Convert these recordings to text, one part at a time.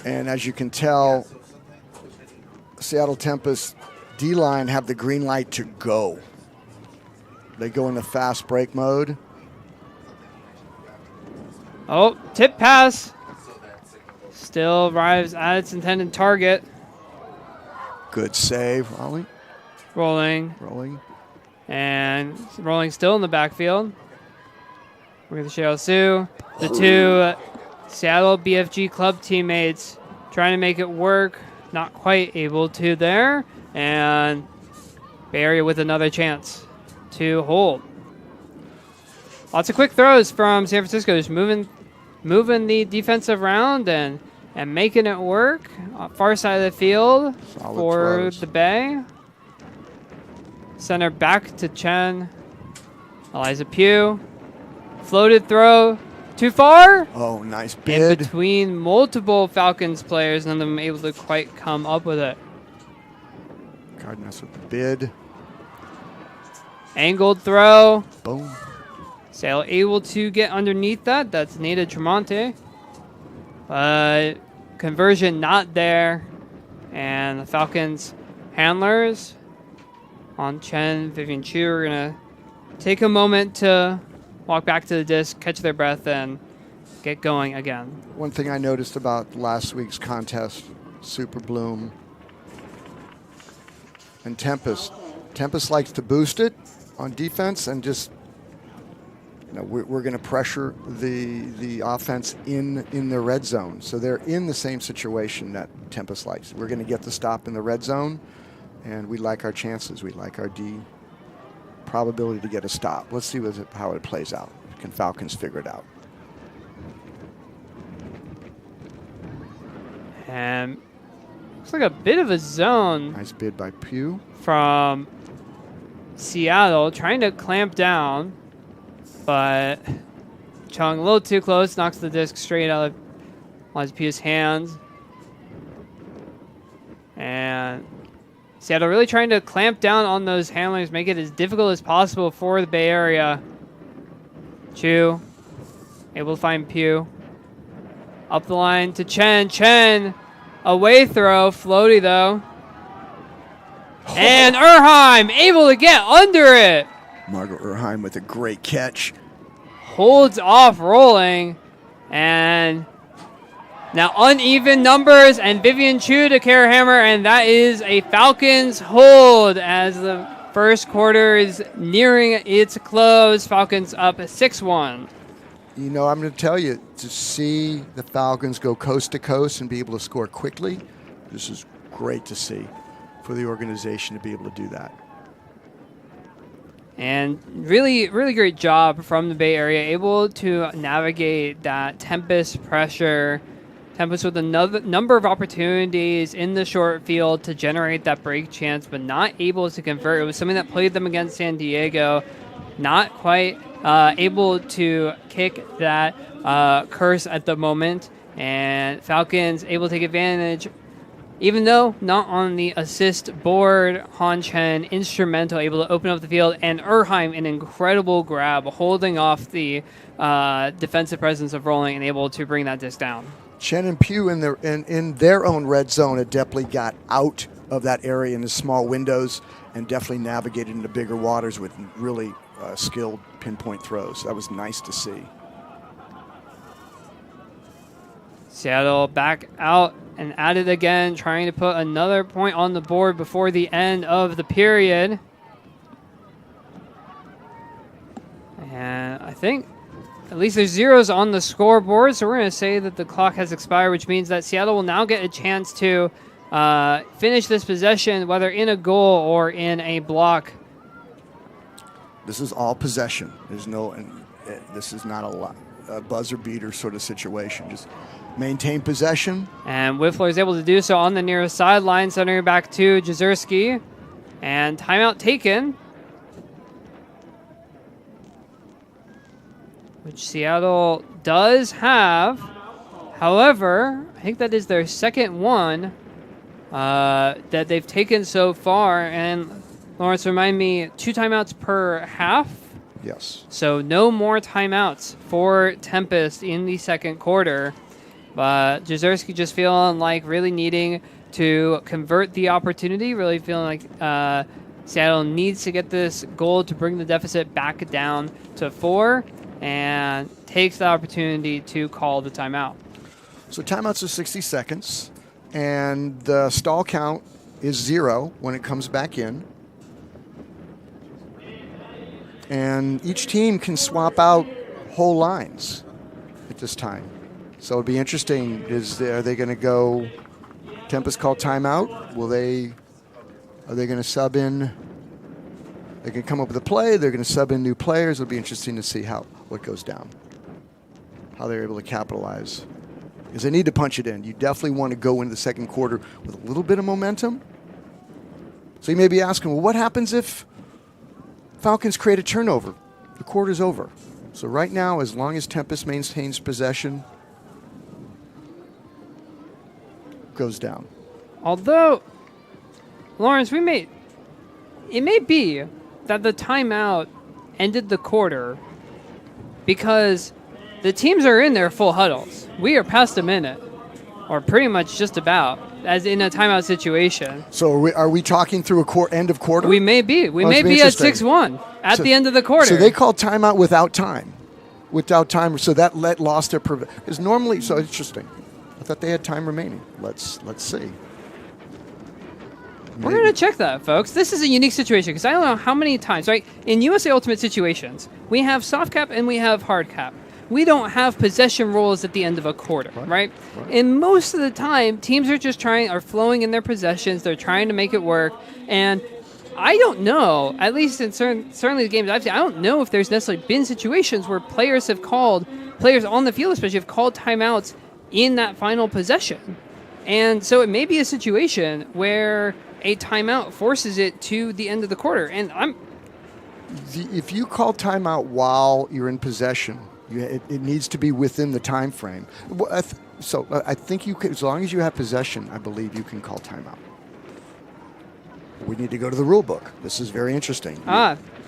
And as you can tell, Seattle Tempest D-line have the green light to go. They go into fast break mode. Oh, tip pass. Still arrives at its intended target. Good save, Raleigh. Rolling. And rolling still in the backfield. With Xiaosu. The two Seattle BFG club teammates trying to make it work. Not quite able to there. And Bay Area with another chance to hold. Lots of quick throws from San Francisco. Just moving the defensive round and making it work. Far side of the field Solid for throws. the Bay. Center back to Chen. Eliza Pugh. Floated throw. Too far? Oh, nice In bid. between multiple Falcons players, none of them able to quite come up with it. Cardenas with the bid. Angled throw. Boom. Sale able to get underneath that. That's Nada Tremonte. But conversion not there. And the Falcons handlers on Chen, Vivian Chu are going to take a moment to walk back to the disc, catch their breath, and get going again. One thing I noticed about last week's contest, Super Bloom and Tempest. Tempest likes to boost it on defense and just, we're going to pressure the offense in the red zone. So they're in the same situation that Tempest likes. We're going to get the stop in the red zone, and we like our chances. We like our D probability to get a stop. Let's see how it plays out. Can Falcons figure it out? And looks like a bit of a zone. Nice bid by Pugh. From Seattle, trying to clamp down, but Chung a little too close, knocks the disc straight out of Eliza Pugh's hands. And Seattle really trying to clamp down on those handlers, make it as difficult as possible for the Bay Area. Chu able to find Pugh. Up the line to Chen. Chen, away throw, floaty though. And Erheim able to get under it. Margot Erheim with a great catch. Holds off rolling. And now uneven numbers and Vivian Chu to carry hammer. And that is a Falcons hold as the first quarter is nearing its close. Falcons up 6-1. I'm going to tell you, to see the Falcons go coast to coast and be able to score quickly, this is great to see for the organization to be able to do that. And really, really great job from the Bay Area, able to navigate that Tempest pressure. Tempest with another number of opportunities in the short field to generate that break chance, but not able to convert. It was something that played them against San Diego. Not quite able to kick that curse at the moment. And Falcons able to take advantage. Even though not on the assist board, Han Chen instrumental, able to open up the field, and Erheim an incredible grab, holding off the defensive presence of rolling and able to bring that disc down. Chen and Pugh in their own red zone had definitely got out of that area in the small windows and definitely navigated into bigger waters with really skilled pinpoint throws. That was nice to see. Seattle back out and at it again, trying to put another point on the board before the end of the period. And I think at least there's zeros on the scoreboard, so we're going to say that the clock has expired, which means that Seattle will now get a chance to finish this possession, whether in a goal or in a block. This is all possession. This is not a buzzer beater sort of situation. Just maintain possession. And Whiffler is able to do so on the nearest sideline, sending it back to Jezierski. And timeout taken, which Seattle does have. However, I think that is their second one that they've taken so far. And Lawrence, remind me, 2 timeouts per half? Yes. So no more timeouts for Tempest in the second quarter. But Jezierski just feeling like really needing to convert the opportunity, really feeling like Seattle needs to get this goal to bring the deficit back down to 4, and takes the opportunity to call the timeout. So timeouts are 60 seconds, and the stall count is 0 when it comes back in. And each team can swap out whole lines at this time. So it'll be interesting. Are they going to go Tempest call timeout? Are they going to sub in? They can come up with a play. They're going to sub in new players. It'll be interesting to see what goes down, how they're able to capitalize. Because they need to punch it in. You definitely want to go into the second quarter with a little bit of momentum. So you may be asking, well, what happens if Falcons create a turnover? The quarter's over. So right now, as long as Tempest maintains possession, goes down. Although, Lawrence, it may be that the timeout ended the quarter because the teams are in their full huddles. We are past a minute, or pretty much just about, as in a timeout situation. So are we talking through end of quarter? We may be. We may be at 6-1 at the end of the quarter. So they called timeout without time. So that lost their because normally, so interesting. I thought they had time remaining. Let's see. We're going to check that, folks. This is a unique situation because I don't know how many times, right? In USA Ultimate situations, we have soft cap and we have hard cap. We don't have possession rules at the end of a quarter, right? And most of the time, teams are flowing in their possessions. They're trying to make it work. And I don't know, at least in certainly the games I've seen, I don't know if there's necessarily been situations where players on the field especially, have called timeouts in that final possession. And so it may be a situation where a timeout forces it to the end of the quarter. And if you call timeout while you're in possession, it needs to be within the time frame. So I think you could, as long as you have possession, I believe you can call timeout. We need to go to the rule book. This is very interesting.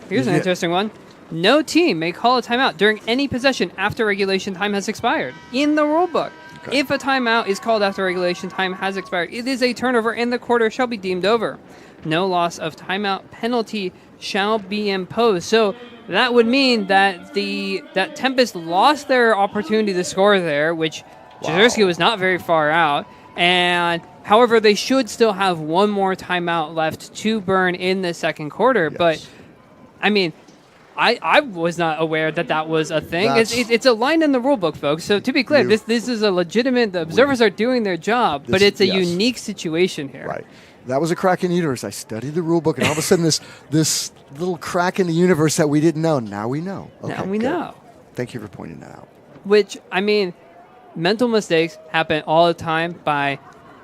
Here's an interesting one. No team may call a timeout during any possession after regulation time has expired. In the rule book. Okay. If a timeout is called after regulation time has expired, it is a turnover and the quarter shall be deemed over. No loss of timeout penalty shall be imposed. So that would mean that that Tempest lost their opportunity to score there, which Jezierski was not very far out. And however, they should still have one more timeout left to burn in the second quarter. Yes. But I mean, I was not aware that was a thing. It's a line in the rule book, folks. So to be clear, this is a legitimate. The observers are doing their job, but it's a unique situation here. Right. That was a crack in the universe. I studied the rule book, and all of a sudden, this little crack in the universe that we didn't know. Now we know. Okay, now we know. Thank you for pointing that out. Which, I mean, mental mistakes happen all the time by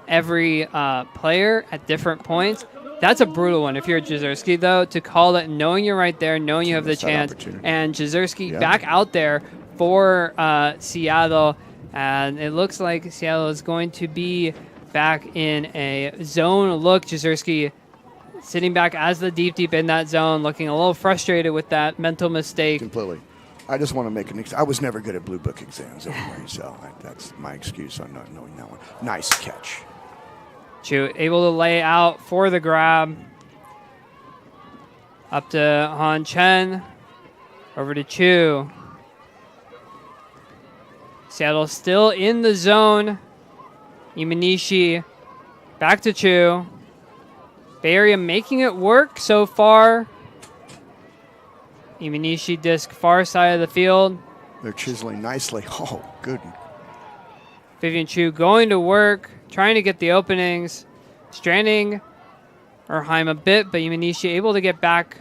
every player at different points. That's a brutal one if you're Jezierski, though, to call it knowing you're right there, knowing you have the chance, and Jezierski back out there for Seattle. And it looks like Seattle is going to be back in a zone look. Jezierski sitting back as the deep in that zone, looking a little frustrated with that mental mistake. Completely. I just want to make I was never good at Blue Book exams anyway, so that's my excuse on not knowing that one. Nice catch. Chu able to lay out for the grab. Up to Han Chen. Over to Chu. Seattle still in the zone. Imanishi back to Chu. Bay Area making it work so far. Imanishi disc far side of the field. They're chiseling nicely. Oh, good. Vivian Chu going to work, trying to get the openings. Stranding Erheim a bit, but Imanishi able to get back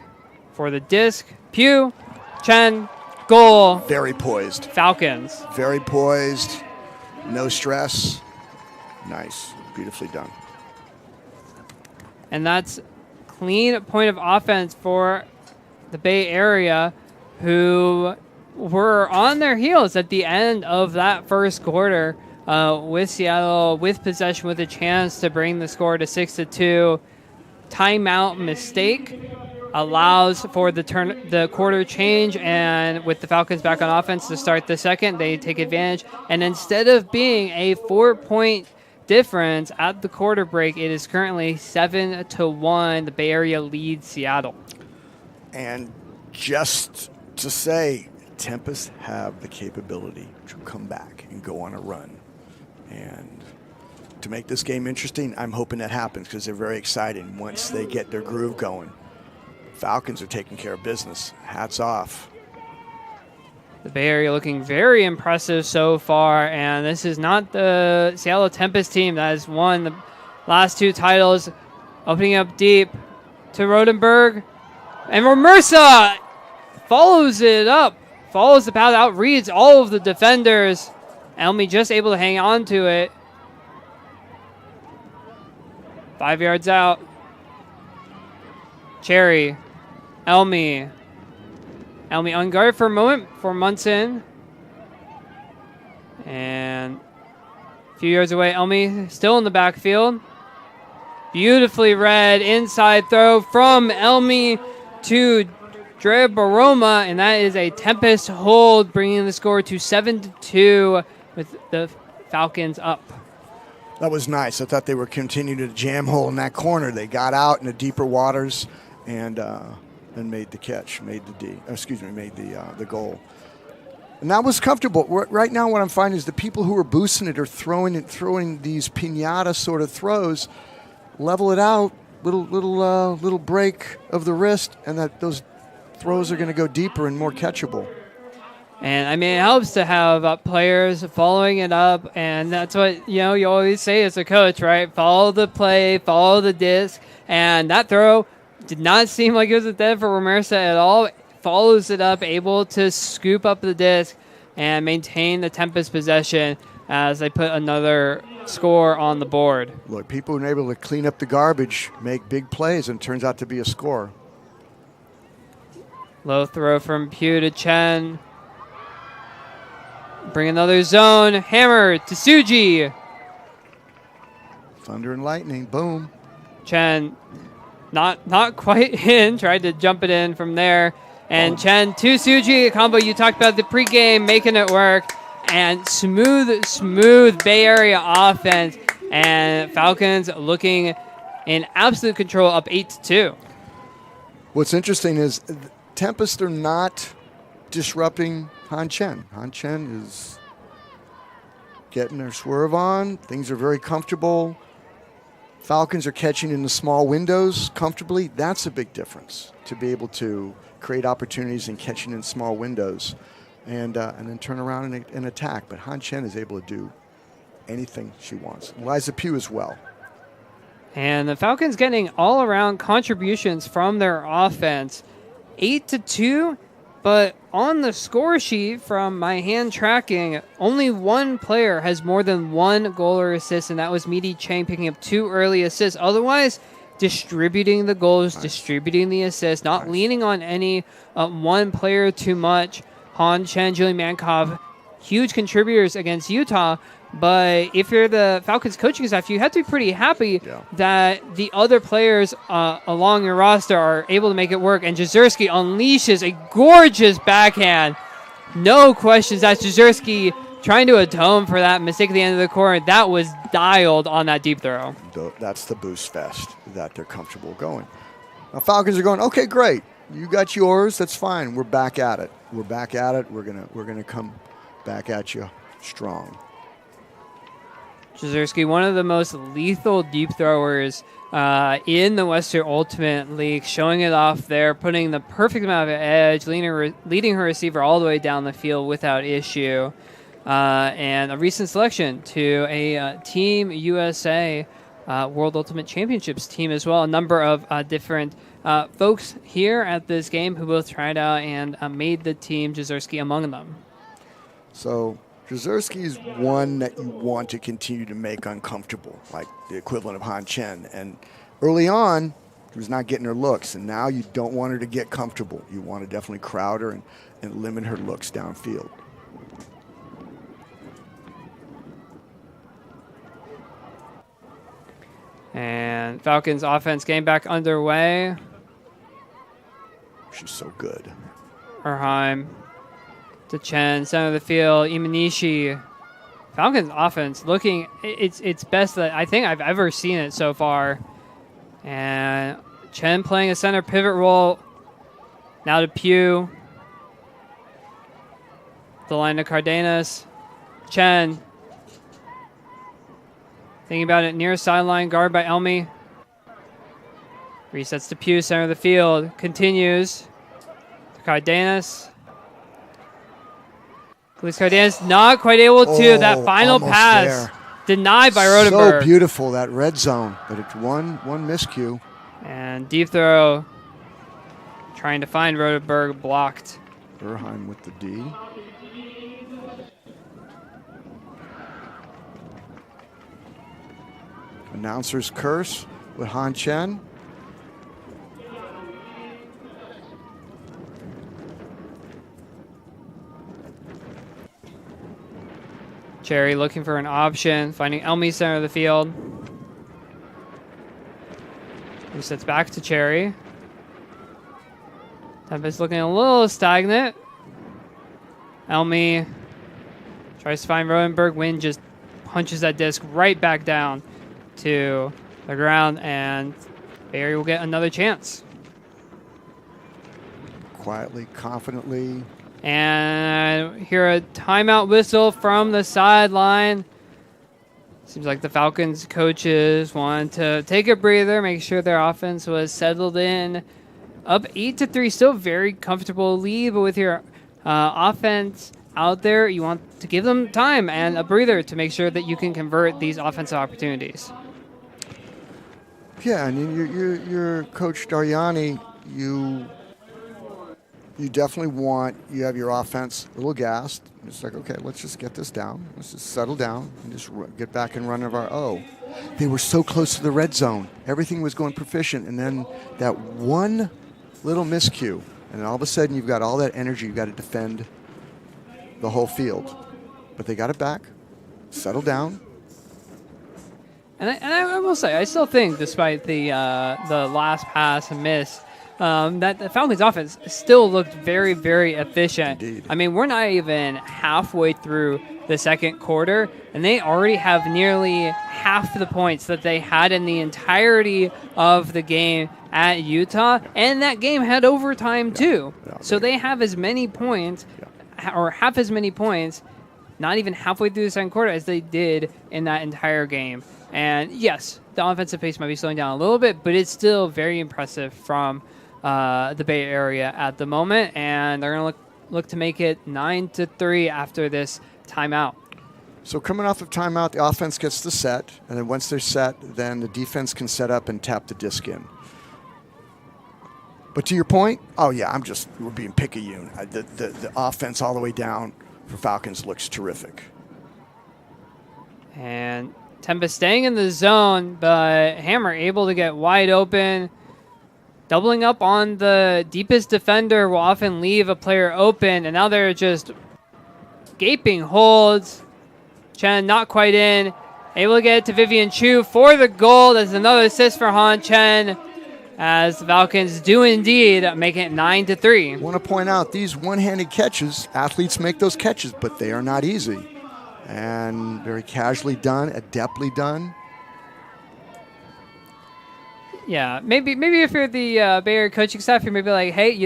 for the disc. Pugh, Chen, goal. Very poised. Falcons. Very poised. No stress. Nice. Beautifully done. And that's clean point of offense for the Bay Area, who were on their heels at the end of that first quarter with Seattle with possession with a chance to bring the score to 6-2. Timeout mistake allows for the quarter change, and with the Falcons back on offense to start the second, they take advantage. And instead of being a 4-point difference at the quarter break, it is currently 7-1. The Bay Area leads Seattle. And just to say, Tempest have the capability to come back and go on a run. And to make this game interesting, I'm hoping that happens because they're very exciting once they get their groove going. Falcons are taking care of business. Hats off. The Bay Area looking very impressive so far, and this is not the Seattle Tempest team that has won the last 2 titles. Opening up deep to Rodenberg, and Romersa follows it up, follows the path out, reads all of the defenders. Elmi just able to hang on to it. 5 yards out. Cherry. Elmi unguarded for a moment for Munson. And a few yards away, Elmi still in the backfield. Beautifully read inside throw from Elmi to Dre Baroma, and that is a Tempest hold, bringing the score to 7-2 with the Falcons up. That was nice. I thought they were continuing to jam hole in that corner. They got out in the deeper waters and made the catch, made the goal. And that was comfortable. Right now what I'm finding is the people who are boosting it are throwing these piñata sort of throws, level it out, little break of the wrist, and that those throws are going to go deeper and more catchable. And I mean, it helps to have players following it up, and that's what you always say as a coach, right? Follow the play, follow the disc, and that throw did not seem like it was a dead for Romersa at all. Follows it up, able to scoop up the disc and maintain the Tempest possession as they put another score on the board. Look, people who are able to clean up the garbage make big plays, and turns out to be a score. Low throw from Pugh to Chen. Bring another zone. Hammer to Suji. Thunder and lightning. Boom. Chen not quite in. Tried to jump it in from there. And Chen to Suji. A combo you talked about the pregame, making it work. And smooth Bay Area offense. And Falcons looking in absolute control, up 8-2. What's interesting is Tempest are not disrupting Han Chen. Han Chen is getting their swerve on. Things are very comfortable. Falcons are catching in the small windows comfortably. That's a big difference, to be able to create opportunities and catching in small windows and then turn around and attack. But Han Chen is able to do anything she wants. Liza Pugh as well. And the Falcons getting all-around contributions from their offense. 8-2, but on the score sheet from my hand tracking, only one player has more than one goal or assist, and that was Midi Chang picking up 2 early assists. Otherwise, distributing the goals, distributing the assists, not leaning on any one player too much. Han Chen, Julian Mankov, huge contributors against Utah. But if you're the Falcons coaching staff, you have to be pretty happy that the other players along your roster are able to make it work. And Jezierski unleashes a gorgeous backhand. No questions. That's Jezierski trying to atone for that mistake at the end of the corner. That was dialed on that deep throw. That's the boost fest that they're comfortable going. Now Falcons are going, okay, great. You got yours. That's fine. We're back at it. We're gonna come back at you strong. Jezierski, one of the most lethal deep throwers in the Western Ultimate League, showing it off there, putting the perfect amount of edge, leading her receiver all the way down the field without issue. And a recent selection to a Team USA World Ultimate Championships team as well. A number of different folks here at this game who both tried out and made the team, Jezierski among them. So Jezierski is one that you want to continue to make uncomfortable, like the equivalent of Han Chen. And early on, she was not getting her looks, and now you don't want her to get comfortable. You want to definitely crowd her and limit her looks downfield. And Falcons offense getting back underway. She's so good. Erheim to Chen, center of the field. Imanishi. Falcons offense looking it's best that I think I've ever seen it so far. And Chen playing a center pivot role. Now to Pugh. The line to Cardenas. Chen. Thinking about it, near sideline, guard by Elmi. Resets to Pugh, center of the field. Continues to Cardenas. Luis Cardenas not quite able to. That final pass there. denied by Rulebook. So beautiful, that red zone, but it's one miscue. And deep throw, trying to find Rulebook, blocked. Erheim with the D. Announcer's curse with Han Chen. Cherry looking for an option, finding Elmi center of the field. Resets back to Cherry. Tempest looking a little stagnant. Elmi tries to find Rodenberg. Wind just punches that disc right back down to the ground, and Barry will get another chance. Quietly, confidently. And hear a timeout whistle from the sideline. Seems like the Falcons coaches want to take a breather, make sure their offense was settled in. Up 8-3, still very comfortable lead, but with your offense out there, you want to give them time and a breather to make sure that you can convert these offensive opportunities. Yeah, and your coach Dariani, you definitely you have your offense a little gassed. It's like, okay, let's just get this down. Let's just settle down and just get back and run of our They were so close to the red zone. Everything was going proficient, and then that one little miscue, and then all of a sudden you've got all that energy. You've got to defend the whole field. But they got it back, settle down. And I will say, I still think, despite the last pass and miss, that the Falcons offense still looked very, very efficient. Indeed. I mean, we're not even halfway through the second quarter, and they already have nearly half the points that they had in the entirety of the game at Utah, and that game had overtime too. Yeah, so they have as many points, or half as many points, not even halfway through the second quarter as they did in that entire game. And yes, the offensive pace might be slowing down a little bit, but it's still very impressive from the Bay Area at the moment, and they're going to look to make it 9-3 after this timeout. So coming off of timeout, the offense gets the set, and then once they're set, then the defense can set up and tap the disc in. But to your point, we're being picayune. The offense all the way down for Falcons looks terrific. And Tempest staying in the zone, but Hammer able to get wide open. Doubling up on the deepest defender will often leave a player open, and now they're just gaping holds. Chen not quite in. Able to get it to Vivian Chu for the goal. That's another assist for Han Chen, as the Falcons do indeed make it 9-3. I want to point out these one-handed catches, athletes make those catches, but they are not easy. And very casually done, adeptly done. Yeah, maybe if you're the Bay Area coaching staff, you're maybe like, hey,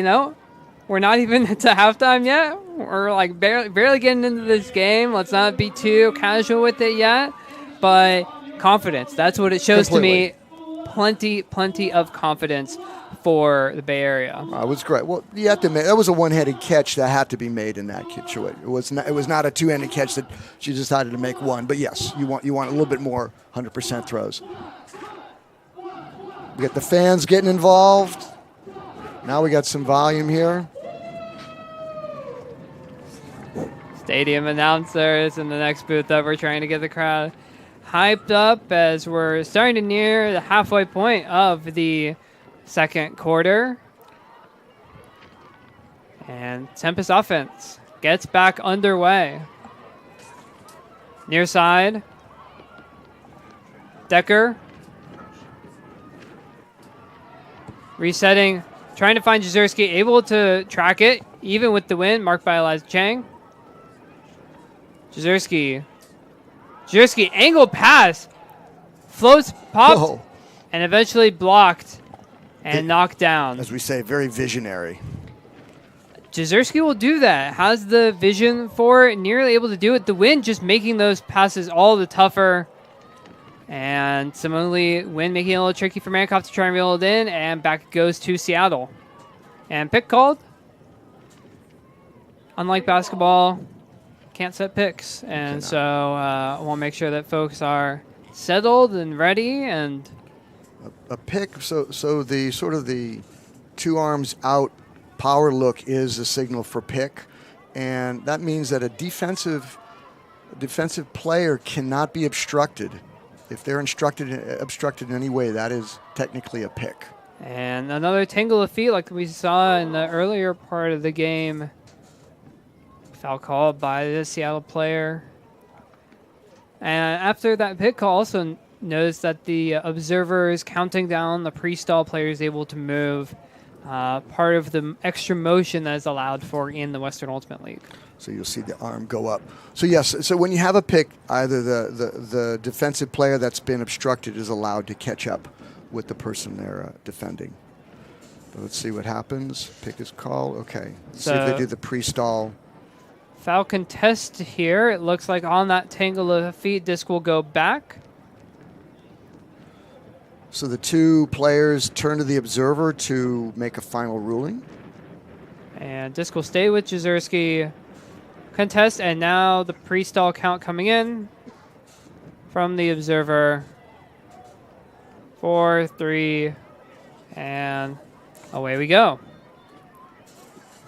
we're not even to halftime yet. We're like barely getting into this game. Let's not be too casual with it yet. But confidence, that's what it shows Completely. to me. Plenty of confidence for the Bay Area. It was great. Well, you have to make, that was a one-handed catch that had to be made in that situation. It was not a two-handed catch that she decided to make one. But yes, you want a little bit more 100% throws. We got the fans getting involved. Now we got some volume here. Stadium announcers in the next booth up. We're trying to get the crowd hyped up as we're starting to near the halfway point of the second quarter. And Tempest offense gets back underway. Near side. Decker. Resetting trying to find Jezierski, able to track it, even with the win, marked by Eliza Chang. Jezierski, angle pass, floats, popped, Whoa. and eventually blocked and knocked down. As we say, very visionary. Jezierski will do that. Has the vision for it, nearly able to do it. The win just making those passes all the tougher. And similarly, Win making it a little tricky for Mankoff to try and reel it in, and back it goes to Seattle. And pick called. Unlike basketball, can't set picks. And so I want to make sure that folks are settled and ready. And a pick, so the sort of the 2 arms out power look is a signal for pick. And that means that a defensive player cannot be obstructed. If they're obstructed in any way, that is technically a pick. And another tangle of feet like we saw in the earlier part of the game. Foul called by the Seattle player. And after that pick call, also notice that the observer is counting down the pre-stall players able to move. Part of the extra motion that is allowed for in the Western Ultimate League. So you'll see the arm go up. So yes, so when you have a pick, either the defensive player that's been obstructed is allowed to catch up with the person they're defending. But let's see what happens. Pick is called. Okay. Let's see if they do the pre-stall. Foul contest here. It looks like on that tangle of feet, disc will go back. So the 2 players turn to the observer to make a final ruling. And disc will stay with Jezierski. Contest, and now the pre-stall count coming in from the observer. 4, 3, and away we go.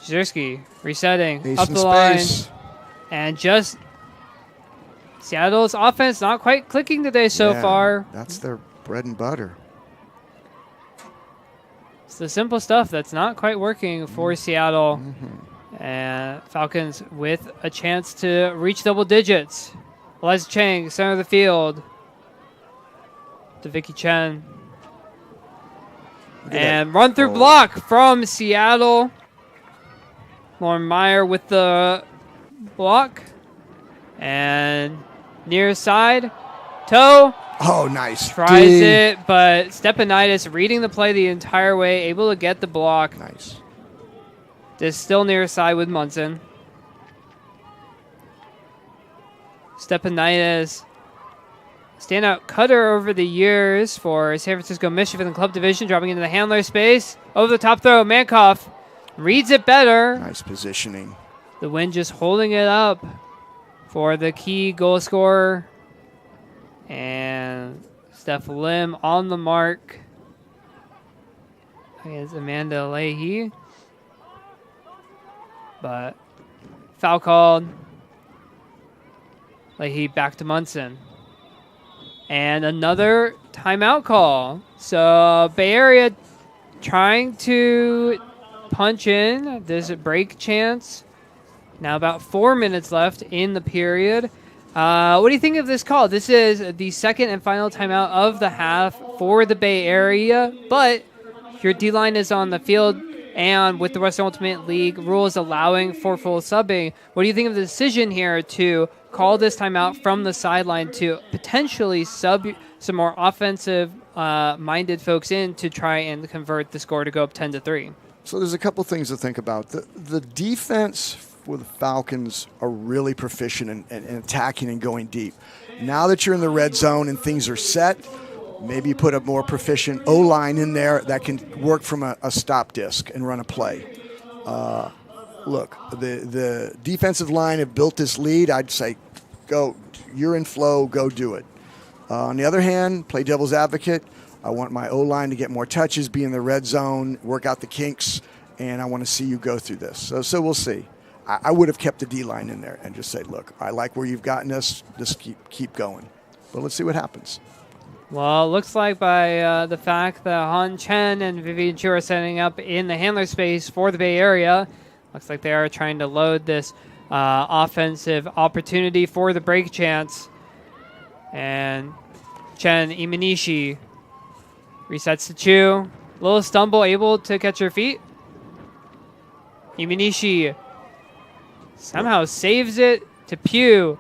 Jezierski resetting Ace up in the line. space. And just Seattle's offense not quite clicking today so far. That's their bread and butter. It's the simple stuff that's not quite working for Seattle. And Falcons with a chance to reach double digits. Eliza Chang, center of the field. To Vicky Chen. And run through block from Seattle. Lauren Meyer with the block. And near side. Toe. Oh, nice. Tries it, but Stepanidis reading the play the entire way, able to get the block. Nice. Just still near side with Munson. Stepanidis, standout cutter over the years for San Francisco Mischief in the club division, dropping into the handler space. Over the top throw, Mankoff reads it better. Nice positioning. The Win just holding it up for the key goal scorer. And Steph Lim on the mark against Amanda Leahy. But foul called. Leahy back to Munson. And another timeout call. So Bay Area trying to punch in this break chance. Now about 4 minutes left in the period. What do you think of this call? This is the second and final timeout of the half for the Bay Area, but your D-line is on the field, and with the Western Ultimate League rules allowing for full subbing, what do you think of the decision here to call this timeout from the sideline to potentially sub some more offensive-minded folks in to try and convert the score to go up 10-3? So there's a couple things to think about. The defense for the Falcons are really proficient in attacking and going deep. Now that you're in the red zone and things are set, maybe put a more proficient O-line in there that can work from a stop disc and run a play. Look, the defensive line have built this lead. I'd say, go. You're in flow. Go do it. On the other hand, play devil's advocate. I want my O-line to get more touches, be in the red zone, work out the kinks, and I want to see you go through this. So we'll see. I would have kept the D-line in there and just say, look, I like where you've gotten us. Just keep going. But let's see what happens. Well, it looks like by the fact that Han Chen and Vivian Chu are setting up in the handler space for the Bay Area, looks like they are trying to load this offensive opportunity for the break chance. And Chen Imanishi resets to Chu. Little stumble, able to catch her feet. Imanishi somehow saves it to Pew.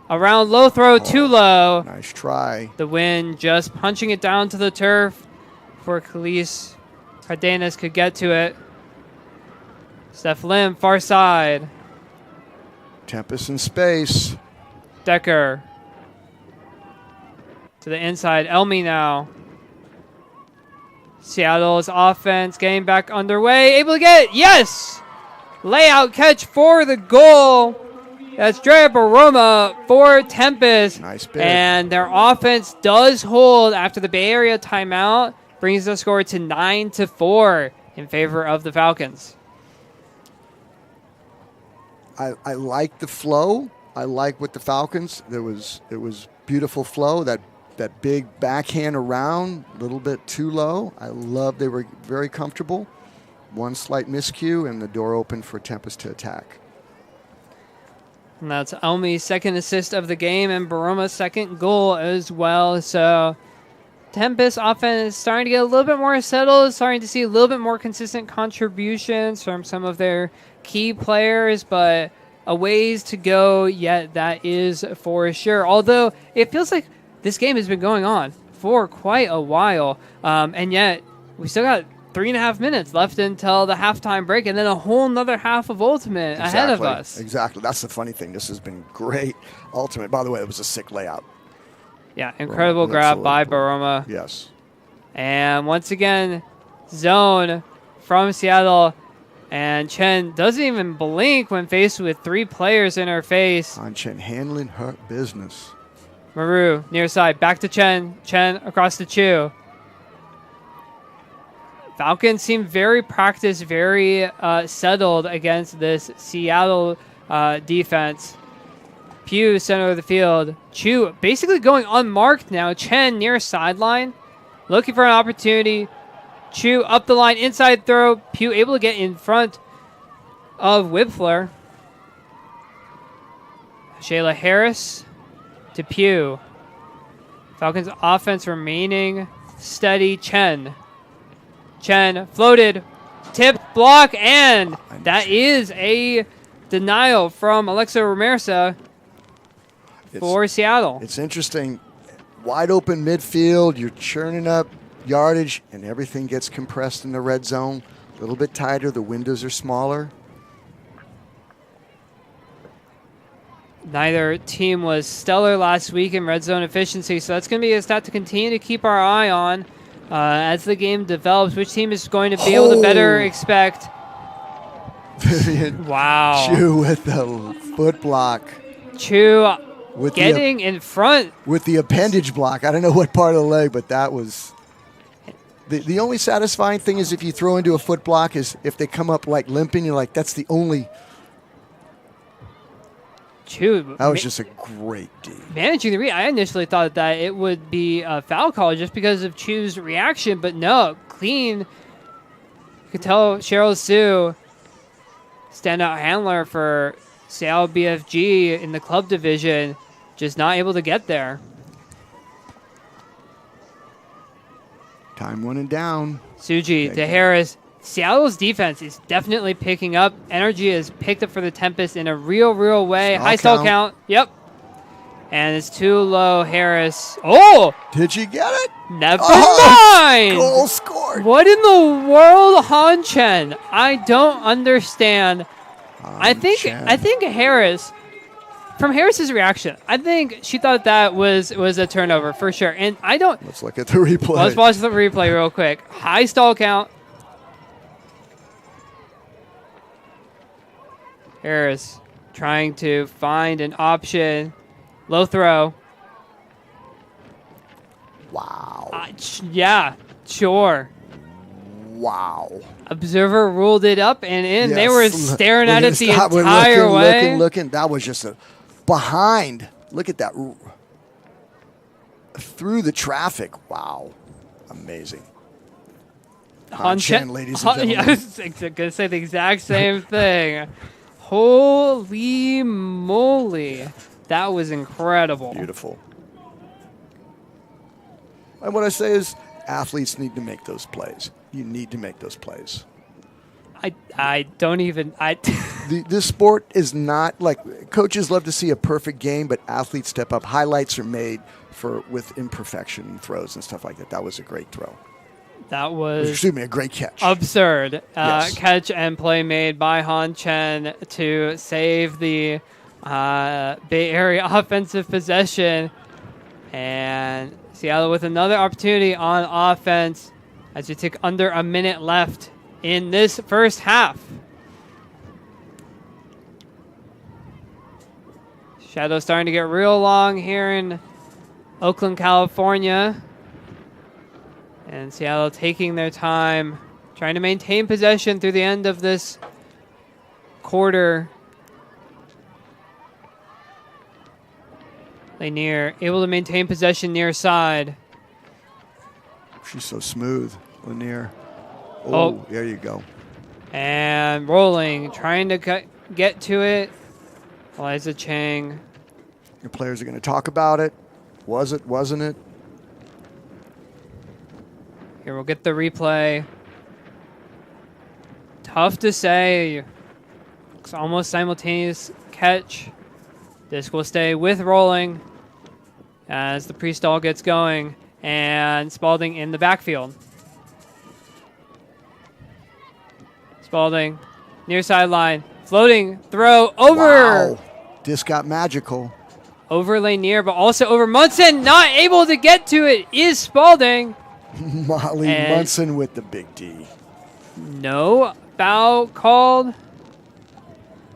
Around low throw, too low. Nice try. The wind just punching it down to the turf before Khalees Cardenas could get to it. Steph Lim, far side. Tempest in space. Decker. To the inside. Elmi now. Seattle's offense getting back underway. Able to get it. Yes! Layout catch for the goal. That's Drea Baroma for Tempest. Nice bid. And their offense does hold after the Bay Area timeout. Brings the score to 9-4 in favor of the Falcons. I like the flow. I like with the Falcons. It was beautiful flow. That big backhand around, a little bit too low. I love they were very comfortable. One slight miscue and the door open for Tempest to attack. And that's Elmi's second assist of the game and Baroma's second goal as well. So Tempest offense is starting to get a little bit more settled, starting to see a little bit more consistent contributions from some of their key players, but a ways to go yet, that is for sure. Although it feels like this game has been going on for quite a while, and yet we still got 3.5 minutes left until the halftime break, and then a whole nother half of Ultimate ahead of us. Exactly. That's the funny thing. This has been great. Ultimate, by the way, it was a sick layout. Yeah, incredible grab by Baroma. Yes. And once again, zone from Seattle. And Chen doesn't even blink when faced with 3 players in her face. Han Chen handling her business. Maru, near side, back to Chen. Chen across to Chu. Falcons seem very practiced, very settled against this Seattle defense. Pew, center of the field. Chu basically going unmarked now. Chen near sideline, looking for an opportunity. Chu up the line, inside throw. Pew able to get in front of Whipfler. Shayla Harris to Pew. Falcons offense remaining steady. Chen floated, tip, block, and that is a denial from Alexa Ramirza for Seattle. It's interesting. Wide open midfield. You're churning up yardage, and everything gets compressed in the red zone. A little bit tighter. The windows are smaller. Neither team was stellar last week in red zone efficiency, so that's going to be a stat to continue to keep our eye on as the game develops. Which team is going to be able to better expect? Vivian Wow. Chu with the foot block. Chu with getting in front. With the appendage block. I don't know what part of the leg, but that was... The only satisfying thing is if you throw into a foot block is if they come up like limping, you're like, that's the only... Chu. That was just a great D. Managing the read. I initially thought that it would be a foul call just because of Chu's reaction, but no, clean. You could tell Cheryl Sue, standout handler for Seattle BFG in the club division, just not able to get there. Time running down. Suji to Harris. Seattle's defense is definitely picking up. Energy is picked up for the Tempest in a real way. High stall count. Yep. And it's too low, Harris. Oh! Did you get it? Never mind! Goal scored. What in the world, Han Chen? I don't understand. I think Harris, from Harris's reaction, I think she thought that was a turnover for sure. And I don't... Let's look at the replay. Let's watch the replay real quick. High stall count. Harris trying to find an option. Low throw. Wow. Yeah, sure. Wow. Observer ruled it up and in. Yes. They were staring at it the entire We're way. looking. That was just a behind. Look at that. Through the traffic. Wow. Amazing. Han Chen, ladies and gentlemen. Yeah, I was going to say the exact same thing. Holy moly. That was incredible. Beautiful. And what I say is athletes need to make those plays. You need to make those plays. I don't even This sport is not like coaches love to see a perfect game, but athletes step up. Highlights are made with imperfection throws and stuff like that. That was a great throw. That was a great catch. Absurd Yes. catch and play made by Han Chen to save the Bay Area offensive possession, and Seattle with another opportunity on offense as we take under a minute left in this first half. Shadow starting to get real long here in Oakland, California. And Seattle taking their time, trying to maintain possession through the end of this quarter. Lanier able to maintain possession near side. She's so smooth, Lanier. Oh. There you go. And rolling, trying to get to it. Eliza Chang. Your players are going to talk about it. Was it, wasn't it? Here we'll get the replay. Tough to say. It's almost simultaneous catch. This will stay with rolling as the pre-stall gets going. And Spalding in the backfield. Spalding, near sideline, floating, throw, over. Wow. This got magical. Over Lanier, but also over Munson. Not able to get to it is Spalding. Molly And Munson with the big D. No foul called.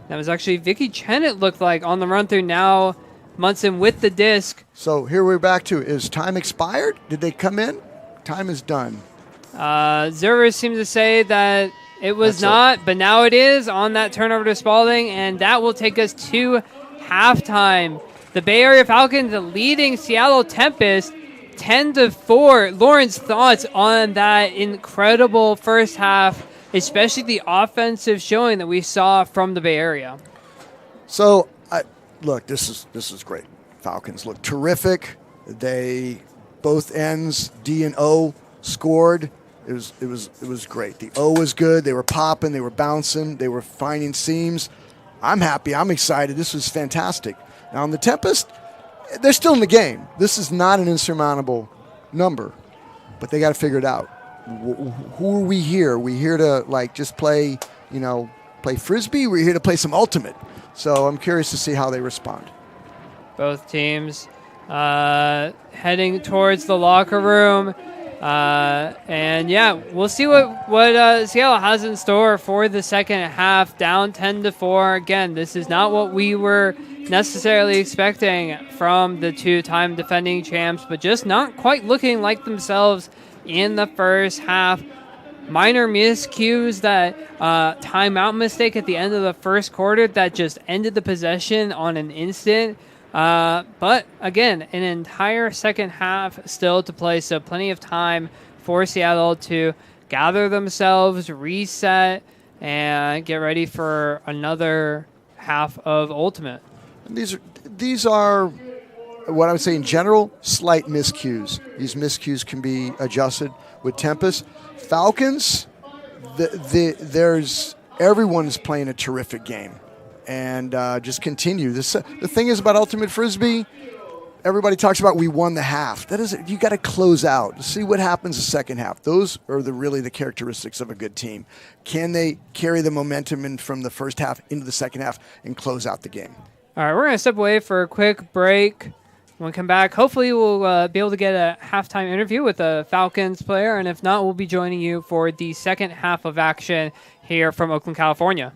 That was actually Vicky Chen, it looked like, on the run through now. Munson with the disc. So here we're back to, is time expired? Did they come in? Time is done. Zervers seems to say that it was That's not, but now it is on that turnover to Spalding, and that will take us to halftime. The Bay Area Falcons leading Seattle Tempest 10-4. Lauren's thoughts on that incredible first half, especially the offensive showing that we saw from the Bay Area. So, look, this is great. Falcons look terrific. They both ends, D and O, scored. It was great. The O was good. They were popping. They were bouncing. They were finding seams. I'm happy. I'm excited. This was fantastic. Now, on the Tempest, they're still in the game. This is not an insurmountable number, but they got to figure it out. Who are we here? Are we here to just play, play frisbee? We're here to play some ultimate. So I'm curious to see how they respond. Both teams heading towards the locker room. And yeah, we'll see what Seattle has in store for the second half. Down 10-4. Again, this is not what we were necessarily expecting from the two-time defending champs, but just not quite looking like themselves in the first half. Minor miscues, that timeout mistake at the end of the first quarter that just ended the possession on an instant. But again, an entire second half still to play, so plenty of time for Seattle to gather themselves, reset, and get ready for another half of Ultimate. These are what I would say in general, slight miscues. These miscues can be adjusted with Tempest. Falcons, everyone is playing a terrific game. And just continue. The thing is about Ultimate Frisbee, everybody talks about we won the half. That is, you got to close out. See what happens the second half. Those are really the characteristics of a good team. Can they carry the momentum from the first half into the second half and close out the game? All right, we're going to step away for a quick break. When we come back, hopefully we'll be able to get a halftime interview with a Falcons player, and if not, we'll be joining you for the second half of action here from Oakland, California.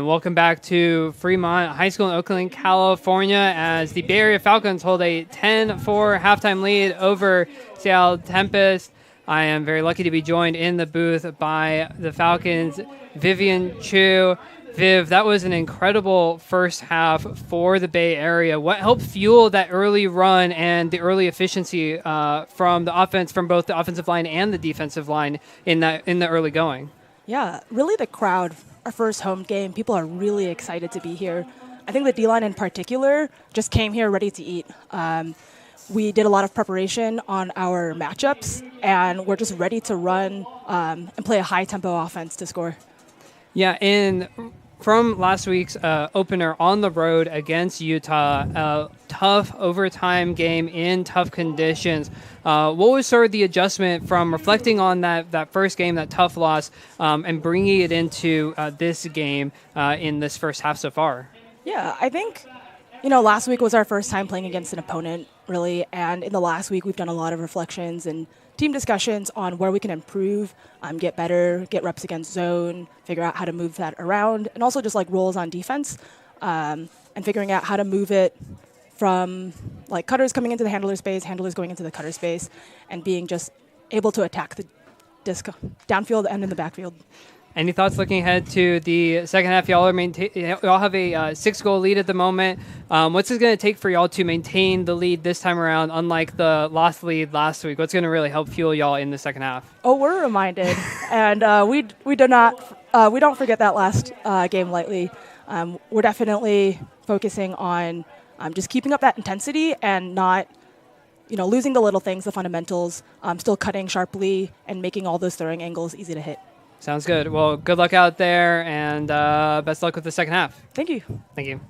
And welcome back to Fremont High School in Oakland, California, as the Bay Area Falcons hold a 10-4 halftime lead over Seattle Tempest. I am very lucky to be joined in the booth by the Falcons' Vivian Chu. Viv, that was an incredible first half for the Bay Area. What helped fuel that early run and the early efficiency from the offense, from both the offensive line and the defensive line in the early going? Yeah, really the crowd. Our first home game, people are really excited to be here. I think the D-line in particular just came here ready to eat. We did a lot of preparation on our matchups, and we're just ready to run and play a high-tempo offense to score. Yeah, from last week's opener on the road against Utah, a tough overtime game in tough conditions. What was sort of the adjustment from reflecting on that first game, that tough loss, and bringing it into this game in this first half so far? Yeah, I think, last week was our first time playing against an opponent, really, and in the last week we've done a lot of reflections and team discussions on where we can improve, get better, get reps against zone, figure out how to move that around, and also just like roles on defense, and figuring out how to move it from like cutters coming into the handler space, handlers going into the cutter space, and being just able to attack the disc downfield and in the backfield. Any thoughts looking ahead to the second half? Y'all have a 6-goal lead at the moment. What's it going to take for y'all to maintain the lead this time around, unlike the lost lead last week? What's going to really help fuel y'all in the second half? Oh, we're reminded, and we don't forget that last game lightly. We're definitely focusing on just keeping up that intensity and not, losing the little things, the fundamentals, still cutting sharply and making all those throwing angles easy to hit. Sounds good. Well, good luck out there, and best luck with the second half. Thank you. Thank you.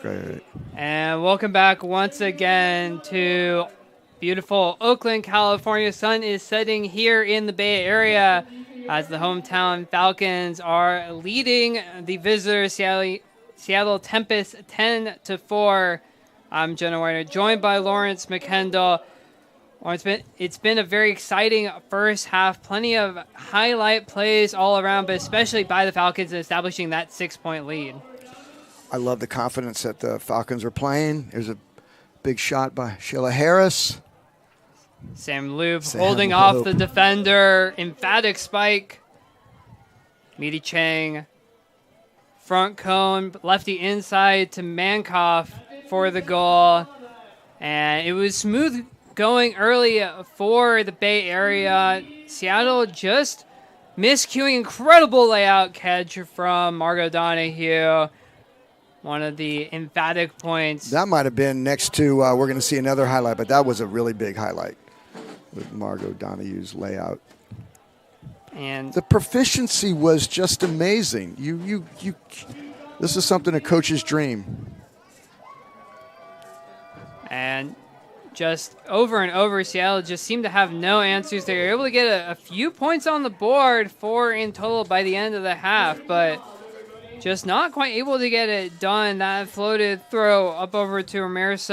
Great. And welcome back once again to beautiful Oakland, California. Sun is setting here in the Bay Area as the hometown Falcons are leading the visitors, Seattle Tempest, 10-4. I'm Jenna Weiner, joined by Lawrence McKendall. It's been a very exciting first half. Plenty of highlight plays all around, but especially by the Falcons in establishing that 6-point lead. I love the confidence that the Falcons are playing. There's a big shot by Sheila Harris. Sam Loop holding off the defender. Emphatic spike. Meaty Chang. Front cone, lefty inside to Mankoff for the goal. And it was smooth going early for the Bay Area. Seattle just miscuing. Incredible layout catch from Margot Donahue. One of the emphatic points. That might have been next to, we're going to see another highlight, but that was a really big highlight with Margot Donahue's layout. And the proficiency was just amazing. This is something a coach's dream. And just over and over, Seattle just seemed to have no answers. They were able to get a few points on the board, 4 in total by the end of the half, but just not quite able to get it done. That floated throw up over to Ramirez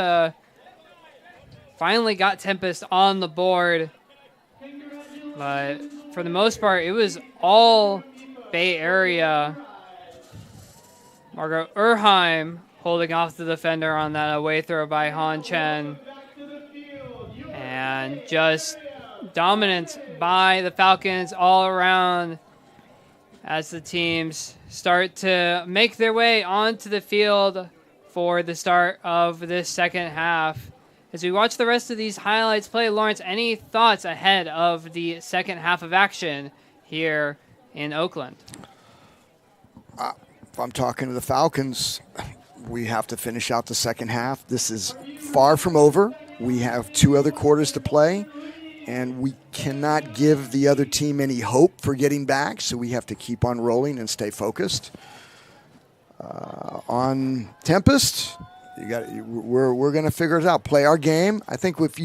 finally got Tempest on the board. But for the most part, it was all Bay Area. Margot Urheim holding off the defender on that away throw by Han Chen. And just dominance by the Falcons all around as the teams start to make their way onto the field for the start of this second half. As we watch the rest of these highlights play, Lawrence, any thoughts ahead of the second half of action here in Oakland? If I'm talking to the Falcons, we have to finish out the second half. This is far from over. We have 2 other quarters to play, and we cannot give the other team any hope for getting back, so we have to keep on rolling and stay focused. On Tempest, we're going to figure it out. Play our game. I think if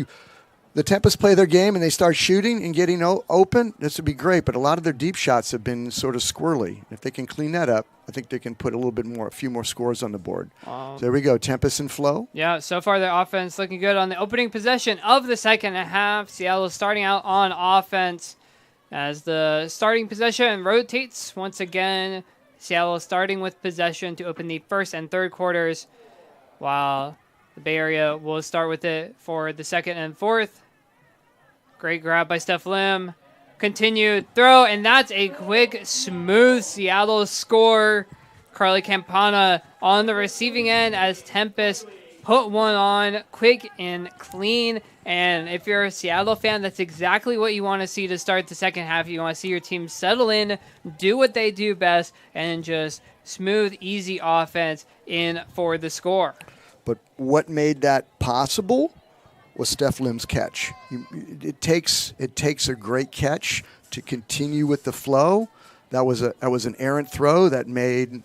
the Tempest play their game and they start shooting and getting open, this would be great. But a lot of their deep shots have been sort of squirrely. If they can clean that up, I think they can put a few more scores on the board. So there we go, Tempest and flow. Yeah, so far their offense looking good on the opening possession of the second half. Seattle starting out on offense as the starting possession rotates once again. Seattle starting with possession to open the first and third quarters, while the Bay Area will start with it for the second and fourth. Great grab by Steph Lim. Continued throw, and that's a quick, smooth Seattle score. Carly Campana on the receiving end as Tempest put one on quick and clean. And if you're a Seattle fan, that's exactly what you want to see to start the second half. You want to see your team settle in, do what they do best, and just smooth, easy offense in for the score. But what made that possible was Steph Lim's catch. It takes a great catch to continue with the flow. That was an errant throw that made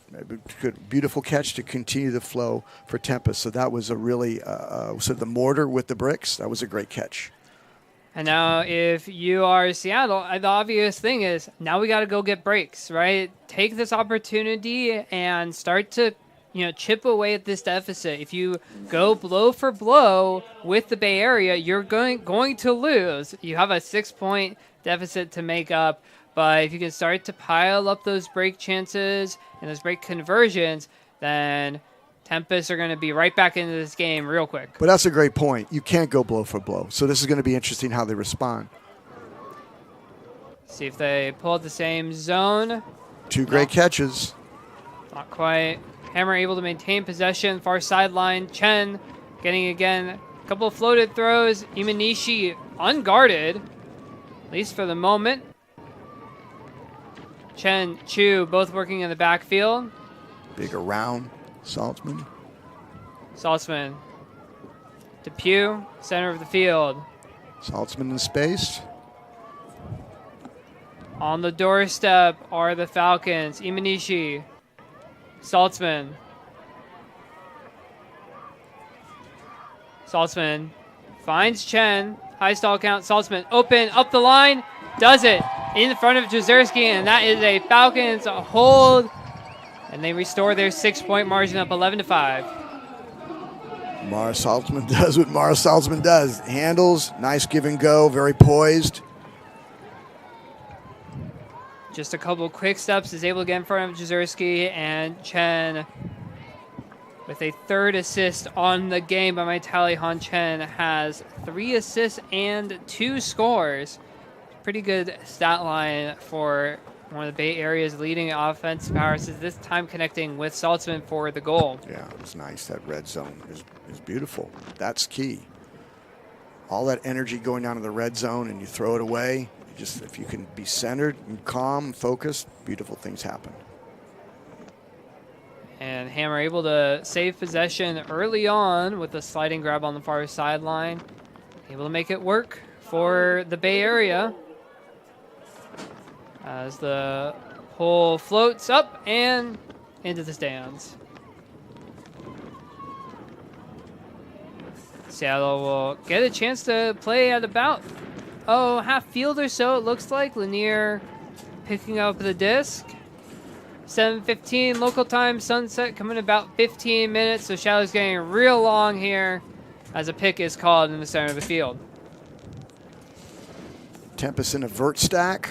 a beautiful catch to continue the flow for Tempest. So that was a really sort of the mortar with the bricks. That was a great catch. And now if you are Seattle, the obvious thing is now we got to go get breaks, right? Take this opportunity and start to chip away at this deficit. If you go blow for blow with the Bay Area, you're going to lose. You have a 6-point deficit to make up. But if you can start to pile up those break chances and those break conversions, then Tempest are going to be right back into this game real quick. But that's a great point. You can't go blow for blow. So this is going to be interesting how they respond. See if they pull out the same zone. 2 great catches. Not quite. Hammer able to maintain possession. Far sideline. Chen getting again a couple of floated throws. Imanishi unguarded, at least for the moment. Chen, Chu, both working in the backfield. Big around. Saltzman. Depew, center of the field. Saltzman in space. On the doorstep are the Falcons. Imanishi. Saltzman finds Chen. High stall count. Saltzman open up the line. Does it in front of Jezierski, and that is a Falcons hold. And they restore their 6-point margin up 11-5. Mara Saltzman does what Mara Saltzman does. Handles, nice give and go, very poised. Just a couple quick steps is able to get in front of Jezierski, and Chen with a 3rd assist on the game by my tally. Han Chen has 3 assists and 2 scores. Pretty good stat line for one of the Bay Area's leading offensive powerhouses, this time connecting with Saltzman for the goal. Yeah, it was nice. That red zone is beautiful. That's key. All that energy going down to the red zone and you throw it away. Just if you can be centered and calm, focused, beautiful things happen. And Hammer able to save possession early on with a sliding grab on the far sideline. Able to make it work for the Bay Area as the pole floats up and into the stands. Seattle will get a chance to play at about half field or so, it looks like. Lanier picking up the disc. 7:15 local time, sunset coming about 15 minutes, so shadow's getting real long here as a pick is called in the center of the field. Tempest in a vert stack.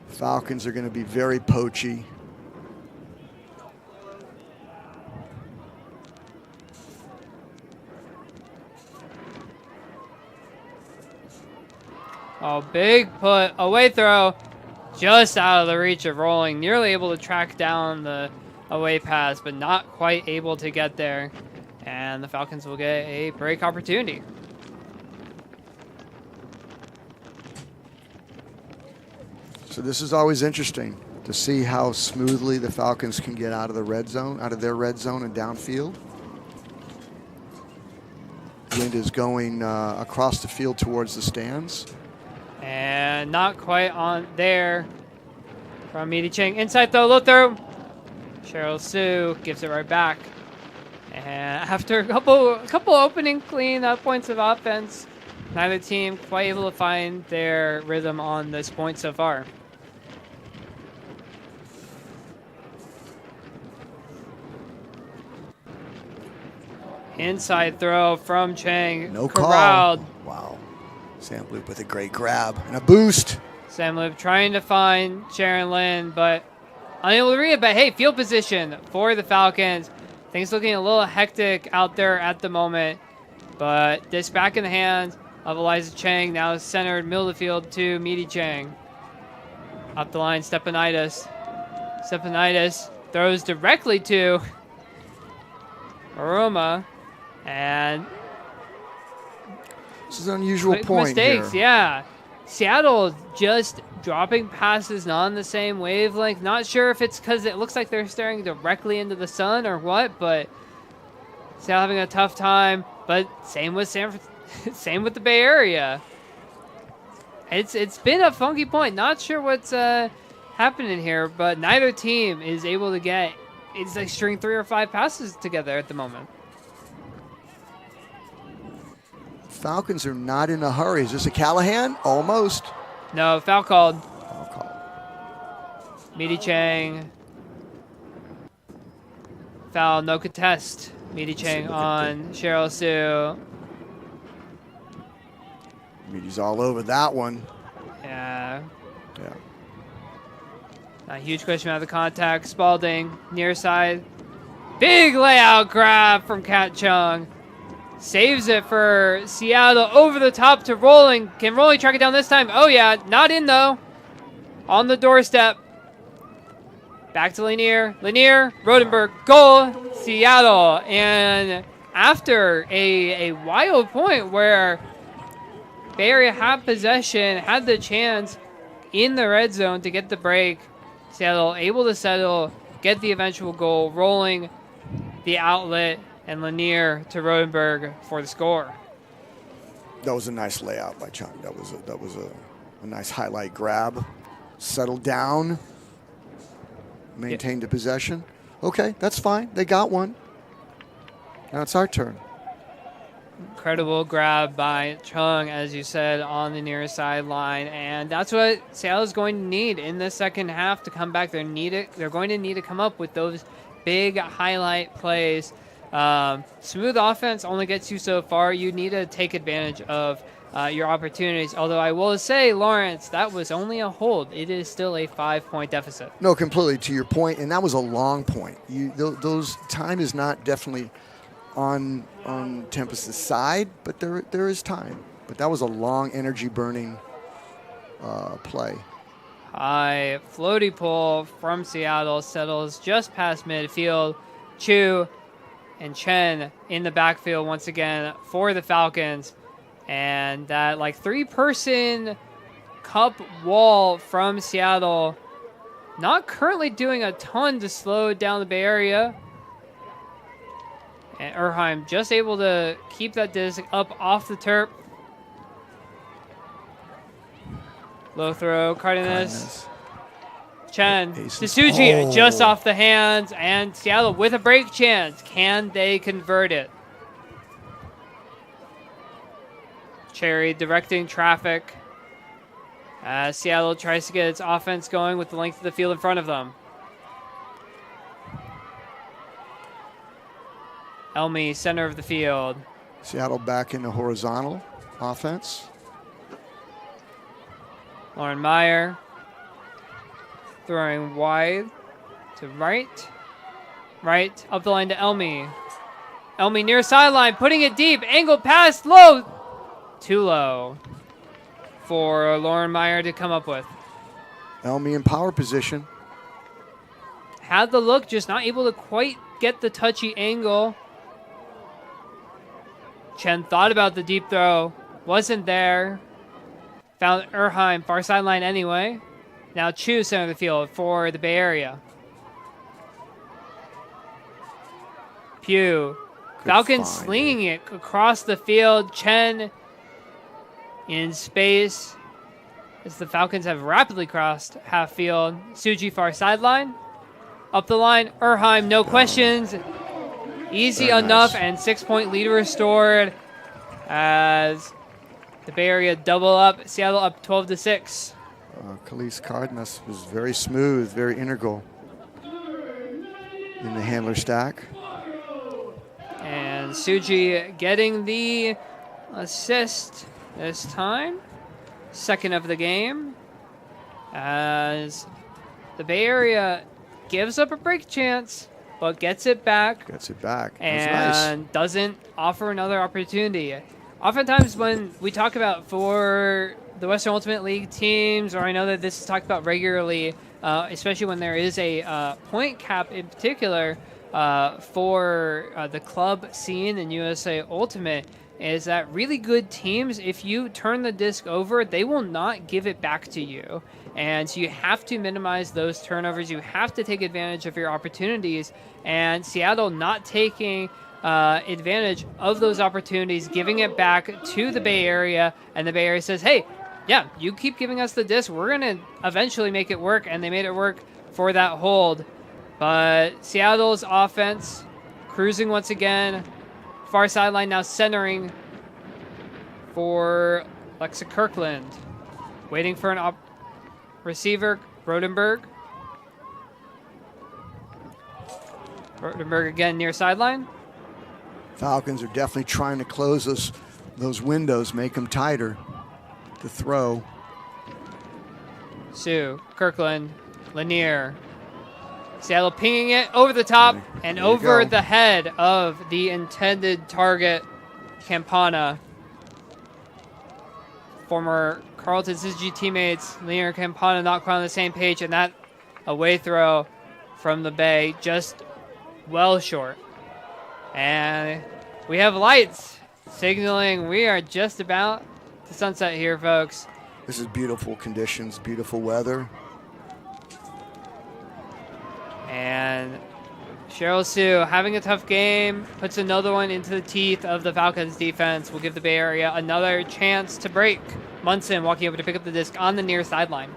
Falcons are going to be very poachy. Oh, big put, away throw, just out of the reach of rolling. Nearly able to track down the away pass, but not quite able to get there. And the Falcons will get a break opportunity. So this is always interesting to see how smoothly the Falcons can get out of the red zone, out of their red zone and downfield. Wind is going across the field towards the stands. And not quite on there from Meaty Chang. Inside throw, low throw. Cheryl Sue gives it right back. And after a couple opening clean points of offense, neither team quite able to find their rhythm on this point so far. Inside throw from Chang. No corralled. call. Wow. Sam Loop with a great grab and a boost. Sam Loop trying to find Sharon Lynn, but unable to read it. But hey, field position for the Falcons. Things looking a little hectic out there at the moment. But this back in the hands of Eliza Chang, now centered middle of the field to Meaty Chang. Up the line, Stepanitis. Stepanitis throws directly to Aroma. And this is an unusual quick point mistakes, here. yeah. Seattle just dropping passes not on the same wavelength. Not sure if it's because it looks like they're staring directly into the sun or what, but Seattle having a tough time. But same with same with the Bay Area. It's been a funky point. Not sure what's happening here, but neither team is able to get. It's like string 3 or 5 passes together at the moment. Falcons are not in a hurry. Is this a Callahan? Almost. No, foul called. Foul call. Meaty Chang. Foul, no contest. Meaty Chang on Cheryl Sue. Meaty's all over that one. Yeah. Yeah. A huge question about the contact. Spalding, near side. Big layout grab from Kat Chung. Saves it for Seattle over the top to Rolling. Can Rolling track it down this time? Oh yeah, not in though. On the doorstep. Back to Lanier. Lanier, Rodenberg, goal, Seattle. And after a wild point where Bay Area had possession, had the chance in the red zone to get the break, Seattle able to settle, get the eventual goal, Rolling the outlet, and Lanier to Rodenberg for the score. That was a nice layout by Chung. That was a nice highlight grab. Settled down. Maintained the possession. Okay, that's fine. They got one. Now it's our turn. Incredible grab by Chung, as you said, on the near sideline. And that's what Seattle is going to need in the second half to come back. They're going to need to come up with those big highlight plays. Smooth offense only gets you so far. You need to take advantage of your opportunities. Although I will say, Lawrence, that was only a hold. It is still a 5-point deficit. No, completely to your point, and that was a long point. Those time is not definitely on Tempest's side, but there is time. But that was a long, energy-burning play. High floaty pull from Seattle settles just past midfield. Chu and Chen in the backfield once again for the Falcons. And that like 3-person cup wall from Seattle not currently doing a ton to slow down the Bay Area. And Erheim just able to keep that disc up off the turf. Low throw, Cardenas. Chen to Suji, just off the hands, and Seattle with a break chance. Can they convert it? Cherry directing traffic as Seattle tries to get its offense going with the length of the field in front of them. Elmy, center of the field. Seattle back in the horizontal offense. Lauren Meyer throwing wide to right. Right, up the line to Elmy. Elmy near sideline, putting it deep. Angle pass, low. Too low. for Lauren Meyer to come up with. Elmi in power position. Had the look, just not able to quite get the touchy angle. Chen thought about the deep throw, wasn't there. Found Erheim, far sideline anyway. Now Chu, center of the field for the Bay Area. Pugh. Falcons find. slinging it across the field. Chen in space as the Falcons have rapidly crossed half field. Suji far sideline. Up the line, Erheim, no questions. Easy Very enough, nice. and 6-point lead restored as the Bay Area double up. Seattle up 12-6. Khalees Cardenas was very smooth, very integral in the handler stack. And Suji getting the assist this time. Second of the game. As the Bay Area gives up a break chance, but gets it back. Gets it back. That's And nice. doesn't offer another opportunity. Oftentimes when we talk about for the Western Ultimate League teams, or I know that this is talked about regularly, especially when there is a point cap in particular for the club scene in USA Ultimate, is that really good teams, if you turn the disc over, they will not give it back to you. And so you have to minimize those turnovers. You have to take advantage of your opportunities. And Seattle not taking advantage of those opportunities, giving it back to the Bay Area. And the Bay Area says, hey, yeah, you keep giving us the disc. We're going to eventually make it work. And they made it work for that hold. But Seattle's offense cruising once again. Far sideline now centering for Alexa Kirkland. Waiting for an receiver, Rodenberg. Rodenberg again near sideline. Falcons are definitely trying to close those windows, make them tighter to throw. Sue, Kirkland, Lanier. Seattle pinging it over the top and There you over go. the head of the intended target, Campana. Former Carlton Syzygy teammates, Lanier and Campana, not quite on the same page, and that away throw from the Bay, just well short. And we have lights signaling we are just about to sunset here, folks. This is beautiful conditions, beautiful weather. And Cheryl Sue having a tough game, puts another one into the teeth of the Falcons defense. Will give the Bay Area another chance to break. Munson walking over to pick up the disc on the near sideline.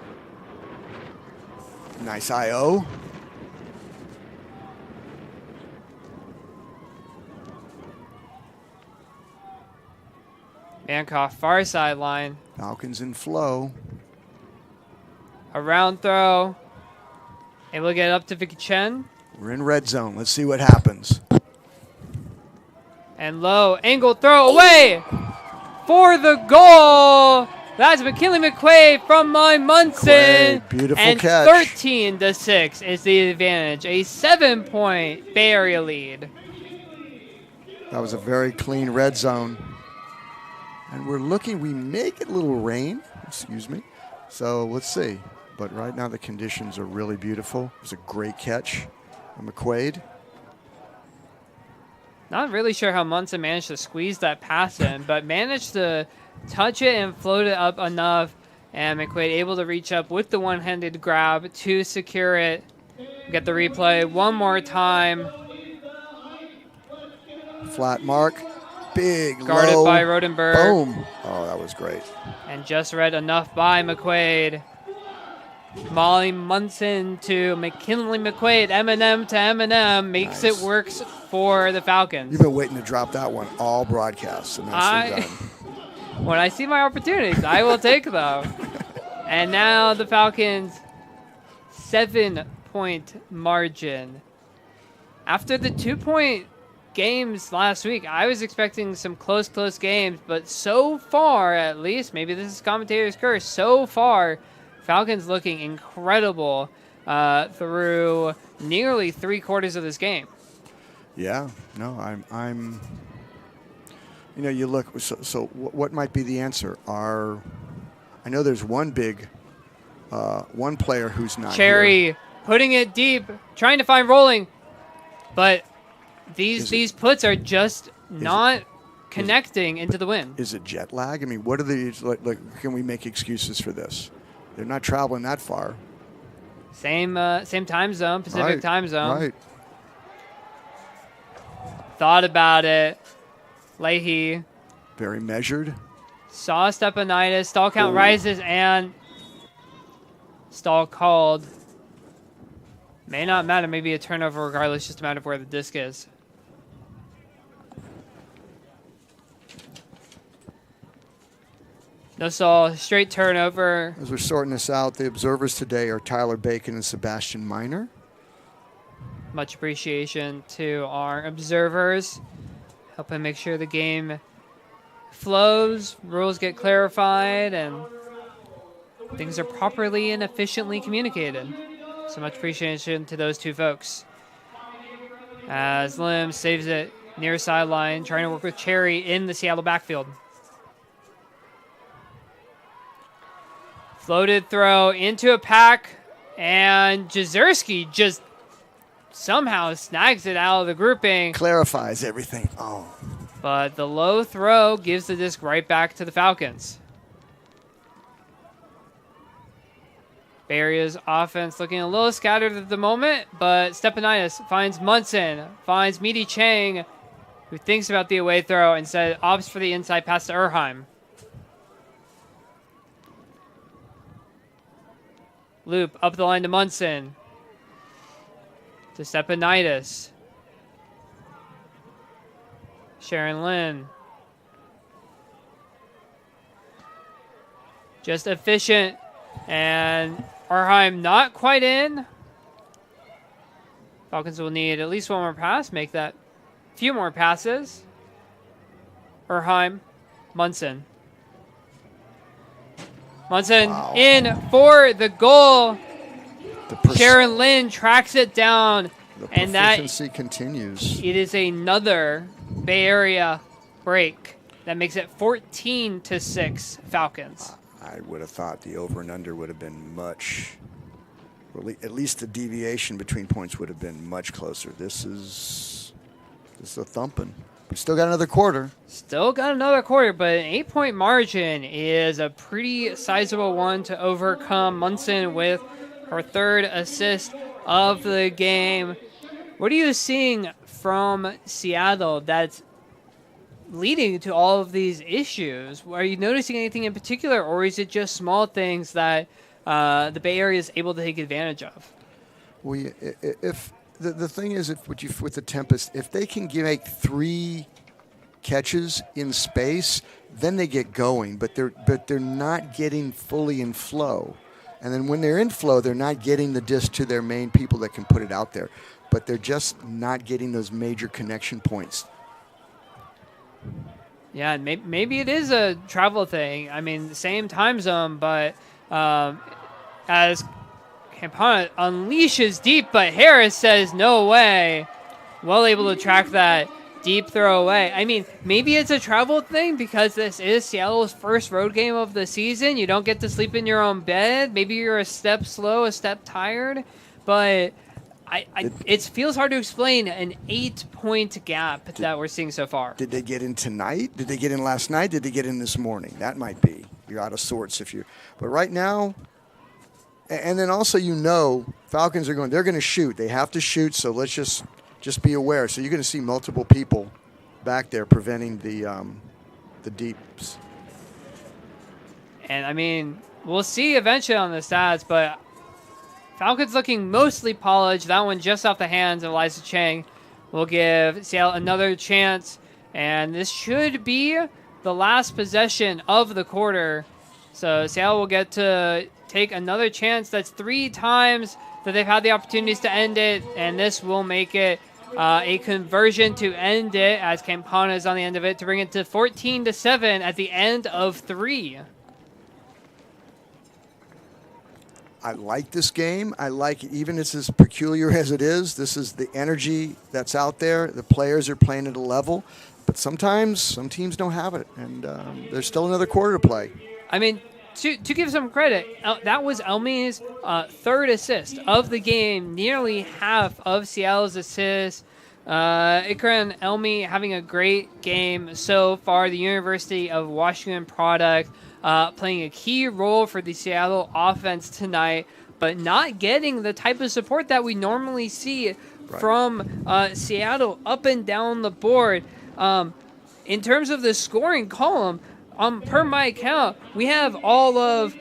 Nice IO. Mankoff far sideline. Falcons in flow. A round throw. Able to get up to Vicky Chen. We're in red zone. Let's see what happens. And low angle throw away for the goal. That's McKinley McQuaid from Munson. McQuaid, beautiful and catch. 13-6 is the advantage. A 7-point Bay Area lead. That was a very clean red zone. And we're looking, we may get a little rain, excuse me. So let's see. But right now the conditions are really beautiful. It was a great catch from McQuaid. Not really sure how Munson managed to squeeze that past him, but managed to touch it and float it up enough. And McQuaid able to reach up with the one-handed grab to secure it. Get the replay one more time. Flat mark. Big, Guarded low. by Rodenberg. Boom. Oh, that was great. And just read enough by McQuaid. Molly Munson to McKinley McQuaid. Eminem to Eminem. Makes Nice. it works for the Falcons. You've been waiting to drop that one all broadcasts. And nicely done. When I see my opportunities, I will take them. And now the Falcons, 7-point margin. After the 2-point games last week, I was expecting some close games, but so far, at least, maybe this is commentator's curse, so far, Falcons looking incredible through nearly 3/4 of this game. Yeah, no, I'm. You know, you look. So what might be the answer? I know there's one one player who's not Cherry here. putting it deep, trying to find rolling, but these puts are just not connecting into the wind. Is it jet lag? I mean, what are these? Like, can we make excuses for this? They're not traveling that far. Same time zone, Pacific time zone. Right. Thought about it. Leahy Very measured. saw Stepanidis. Stall count rises and stall called. May not matter. Maybe a turnover regardless, just a matter of where the disc is. No stall, straight turnover. As we're sorting this out, the observers today are Tyler Bacon and Sebastian Miner. Much appreciation to our observers, helping make sure the game flows, rules get clarified, and things are properly and efficiently communicated. So much appreciation to those two folks. As Lim saves it near sideline, trying to work with Cherry in the Seattle backfield. Floated throw into a pack, and Jezierski just somehow snags it out of the grouping. Clarifies everything. Oh. But the low throw gives the disc right back to the Falcons. Bay Area's offense looking a little scattered at the moment, but Stepanidis finds Munson, finds Meaty Chang, who thinks about the away throw and instead opts for the inside pass to Erheim. Loop up the line to Munson. To Stepanidis. Sharon Lynn. Just efficient. And Erheim not quite in. Falcons will need at least one more pass. Make that few more passes. Erheim. Munson. Munson in for the goal. Sharon Lynn tracks it down. And that continues. It is another Bay Area break that makes it 14-6 Falcons. I would have thought the over and under would have been much, or at least the deviation between points would have been much closer. This is a thumping. We still got another quarter. Still got another quarter, but an 8-point margin is a pretty sizable one to overcome. Munson with her third assist of the game. What are you seeing from Seattle that's leading to all of these issues? Are you noticing anything in particular, or is it just small things that the Bay Area is able to take advantage of? Well, if the thing is, with the Tempest, if they can make 3 catches in space, then they get going. But they're not getting fully in flow, and then when they're in flow, they're not getting the disc to their main people that can put it out there. But they're just not getting those major connection points. Yeah, maybe it is a travel thing. I mean, the same time zone, but as Campana unleashes deep, but Harris says no way. Well able to track that deep throw away. I mean, maybe it's a travel thing because this is Seattle's first road game of the season. You don't get to sleep in your own bed. Maybe you're a step slow, a step tired, but it feels hard to explain an 8-point gap that we're seeing so far. Did they get in tonight? Did they get in last night? Did they get in this morning? That might be. You're out of sorts if you. But right now, and then also Falcons are going. They're going to shoot. They have to shoot. So let's just be aware. So you're going to see multiple people back there preventing the deeps. And I mean, we'll see eventually on the stats, but Falcons looking mostly polished. That one just off the hands of Eliza Chang will give Seattle another chance. And this should be the last possession of the quarter. So Seattle will get to take another chance. That's 3 times that they've had the opportunities to end it. And this will make it a conversion to end it as Campana is on the end of it to bring it to 14-7 at the end of 3. I like this game. I like it, even as peculiar as it is. This is the energy that's out there. The players are playing at a level, but sometimes some teams don't have it, and there's still another quarter to play. I mean, to give some credit, that was Elmi's third assist of the game, nearly half of Seattle's assists. Ikran Elmi having a great game so far. The University of Washington product playing a key role for the Seattle offense tonight, but not getting the type of support that we normally see from Seattle up and down the board. In terms of the scoring column, per my count, we have all of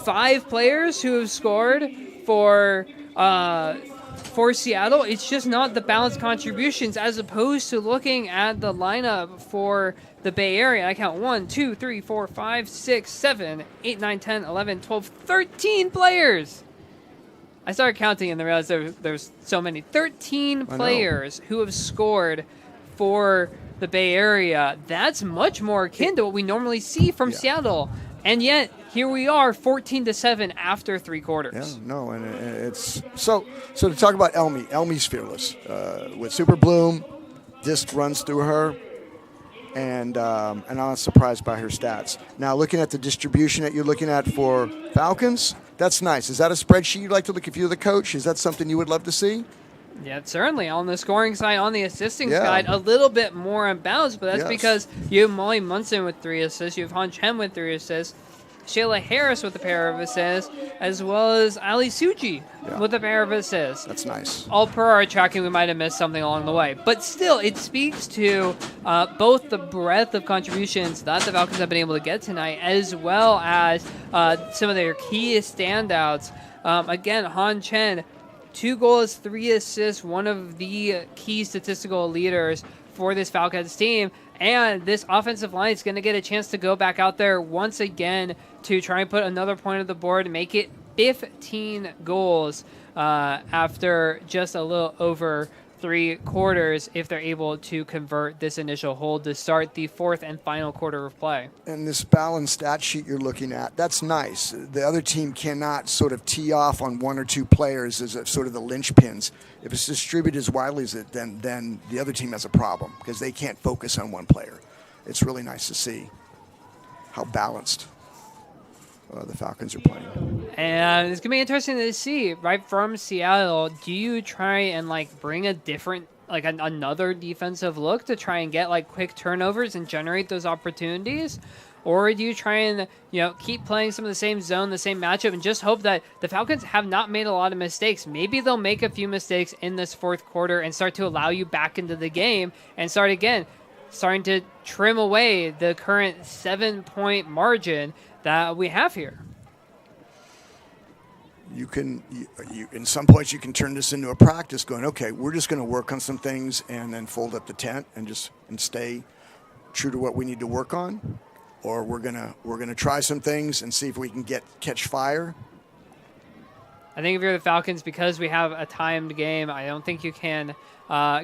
5 players who have scored for Seattle. It's just not the balanced contributions as opposed to looking at the lineup for the Bay Area. I count 1, 2, 3, 4, 5, 6, 7, 8, 9, 10, 11, 12, 13 players. I started counting and then realized there's so many. 13 players who have scored for the Bay Area. That's much more akin to what we normally see from Seattle. And yet, here we are, 14-7 after 3 quarters. Yeah, no, and it's so to talk about Elmi. Elmi's fearless with Super Bloom. Disc runs through her, and I'm not surprised by her stats. Now, looking at the distribution that you're looking at for Falcons, that's nice. Is that a spreadsheet you'd like to look if you're the coach? Is that something you would love to see? Yeah, certainly. On the scoring side, on the assisting side, a little bit more unbalanced, but that's because you have Molly Munson with 3 assists, you have Han Chen with 3 assists, Shayla Harris with a pair of assists, as well as Ali Suji with a pair of assists. That's nice. All per our tracking, we might have missed something along the way. But still, it speaks to both the breadth of contributions that the Falcons have been able to get tonight, as well as some of their key standouts. Again, Han Chen, 2 goals, 3 assists, one of the key statistical leaders for this Falcons team. And this offensive line is going to get a chance to go back out there once again to try and put another point on the board and make it 15 goals after just a little over 3 quarters if they're able to convert this initial hold to start the 4th and final quarter of play. And this balanced stat sheet you're looking at, that's nice. The other team cannot sort of tee off on 1 or 2 players as a, sort of the linchpins. If it's distributed as widely as it, then the other team has a problem because they can't focus on 1 player. It's really nice to see how balanced the Falcons are playing. And it's going to be interesting to see, right from Seattle, do you try and bring a different, another defensive look to try and get quick turnovers and generate those opportunities? Or do you try and, keep playing some of the same zone, the same matchup, and just hope that the Falcons have not made a lot of mistakes? Maybe they'll make a few mistakes in this 4th quarter and start to allow you back into the game and starting to trim away the current 7-point margin that we have here. You in some points you can turn this into a practice going, okay, we're just going to work on some things and then fold up the tent and stay true to what we need to work on, or we're going to try some things and see if we can catch fire. I think if you're the Falcons, because we have a timed game, I don't think you can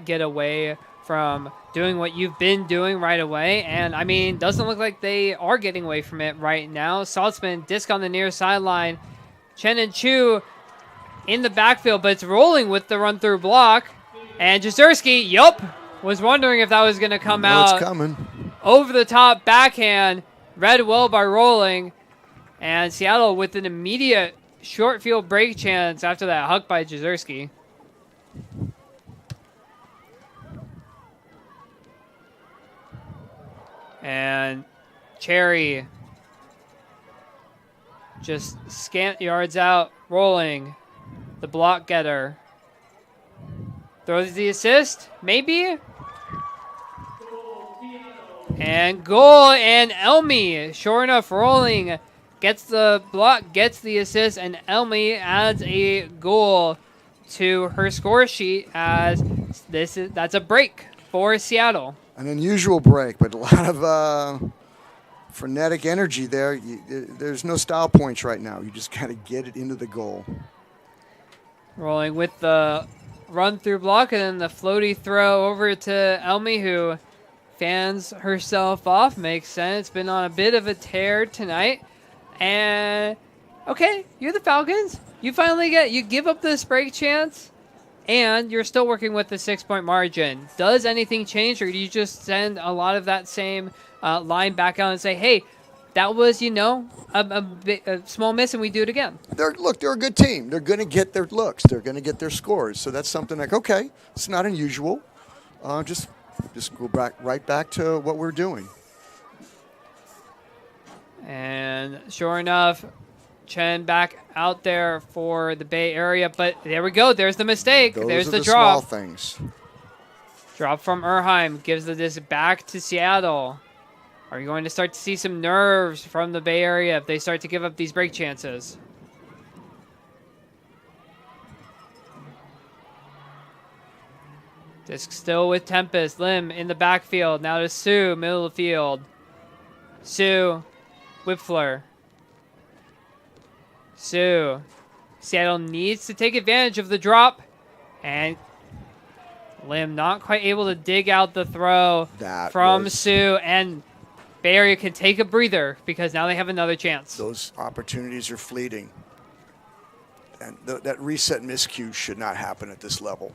get away from doing what you've been doing right away. And, doesn't look like they are getting away from it right now. Saltzman, disc on the near sideline. Chen and Chu in the backfield, but it's rolling with the run-through block. And Jazerski, was wondering if that was going to come out. It's coming. Over the top backhand, read well by rolling. And Seattle with an immediate short field break chance after that huck by Jazerski. And Cherry just scant yards out, rolling. The block getter. Throws the assist, maybe? And goal, and Elmi, sure enough, rolling. Gets the block, gets the assist, and Elmi adds a goal to her score sheet as that's a break for Seattle. An unusual break, but a lot of frenetic energy there. There's no style points right now. You just got to get it into the goal. Rolling with the run-through block and then the floaty throw over to Elmi, who fans herself off. Makes sense. Been on a bit of a tear tonight. And, okay, you're the Falcons. You finally you give up this break chance, and you're still working with the 6-point margin. Does anything change, or do you just send a lot of that same line back out and say, hey, that was, you know, a small miss, and we do it again. They're a good team. They're going to get their looks. They're going to get their scores. So that's something like, okay, it's not unusual. Just go right back to what we're doing. And sure enough, Chen back out there for the Bay Area. But there we go. There's the mistake. There's the drop. Small things. Drop from Erheim gives the disc back to Seattle. Are you going to start to see some nerves from the Bay Area if they start to give up these break chances? Disc still with Tempest. Lim in the backfield. Now to Sue, middle of the field. Sue, whip flare. Sue. Seattle needs to take advantage of the drop. And Lim not quite able to dig out the throw from Sue. And Bay Area can take a breather because now they have another chance. Those opportunities are fleeting. And that reset miscue should not happen at this level.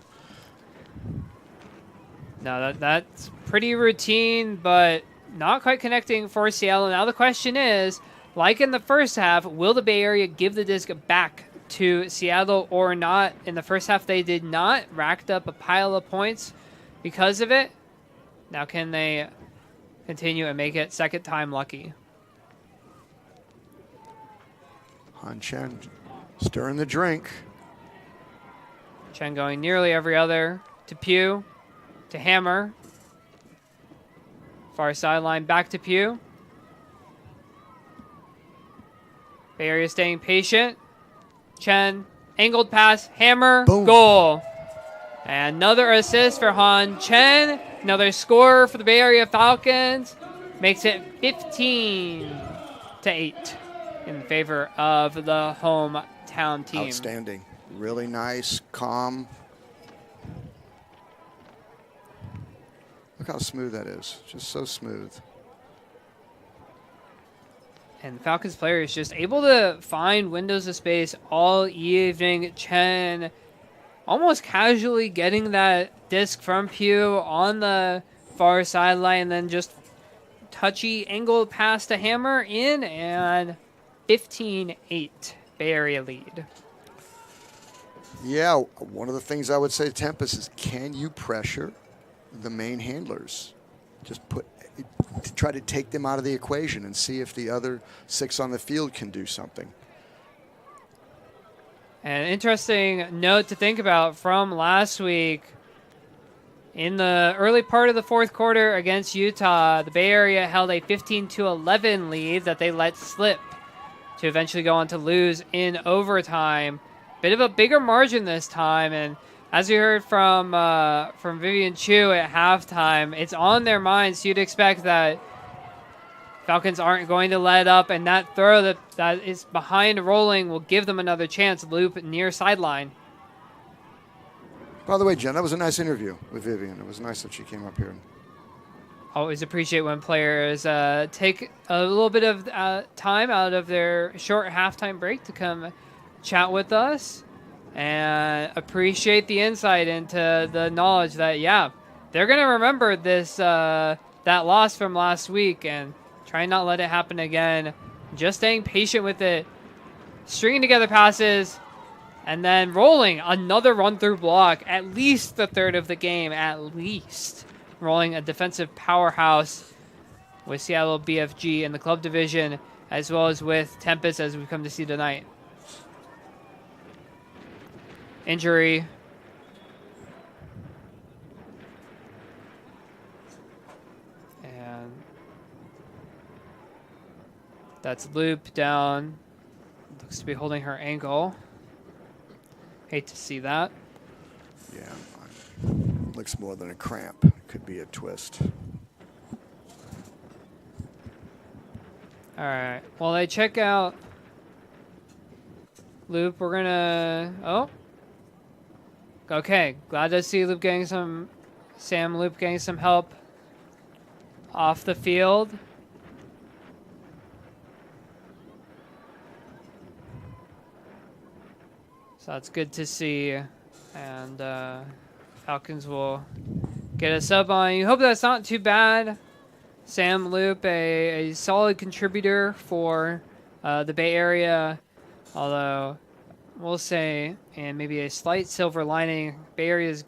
No, that's pretty routine, but not quite connecting for Seattle. Now the question is, like in the first half, will the Bay Area give the disc back to Seattle or not? In the first half, they did not. Racked up a pile of points because of it. Now can they continue and make it second time lucky? Han Chen stirring the drink. Chen going nearly every other to Pugh. To Hammer. Far sideline back to Pugh. Bay Area staying patient. Chen, angled pass, Hammer, boom. Goal. And another assist for Han Chen. Another score for the Bay Area Falcons. Makes it 15-8 in favor of the hometown team. Outstanding. Really nice, calm. Look how smooth that is. Just so smooth. And the Falcons player is just able to find windows of space all evening. Chen almost casually getting that disc from Pugh on the far sideline, and then just touchy angle pass to Hammer in, and 15-8 Bay Area lead. Yeah, one of the things I would say to Tempest is, can you pressure the main handlers? Just try to take them out of the equation and see if the other 6 on the field can do something. An interesting note to think about from last week. In the early part of the fourth quarter against Utah, the Bay Area held a 15-11 lead that they let slip to eventually go on to lose in overtime. Bit of a bigger margin this time, and as we heard from Vivian Chu at halftime, it's on their minds. You'd expect that Falcons aren't going to let up, and that throw that is behind rolling will give them another chance. Loop near sideline. By the way, Jen, that was a nice interview with Vivian. It was nice that she came up here. Always appreciate when players take a little bit of time out of their short halftime break to come chat with us. And appreciate the insight into the knowledge that, yeah, they're going to remember this that loss from last week and try not let it happen again. Just staying patient with it. Stringing together passes and then rolling another run-through block. At least the third of the game, at least. Rolling a defensive powerhouse with Seattle BFG in the club division, as well as with Tempest, as we come to see tonight. Injury. And that's Loop down. Looks to be holding her ankle. Hate to see that. Yeah, looks more than a cramp. Could be a twist. All right. While I check out Loop, we're gonna. Oh. Okay, glad to see Loop getting some, Sam Loop getting some help off the field. So that's good to see, and Falcons will get a sub on. You hope that's not too bad Sam Loop, a solid contributor for the Bay Area, although we'll say, and maybe a slight silver lining, Bay Area's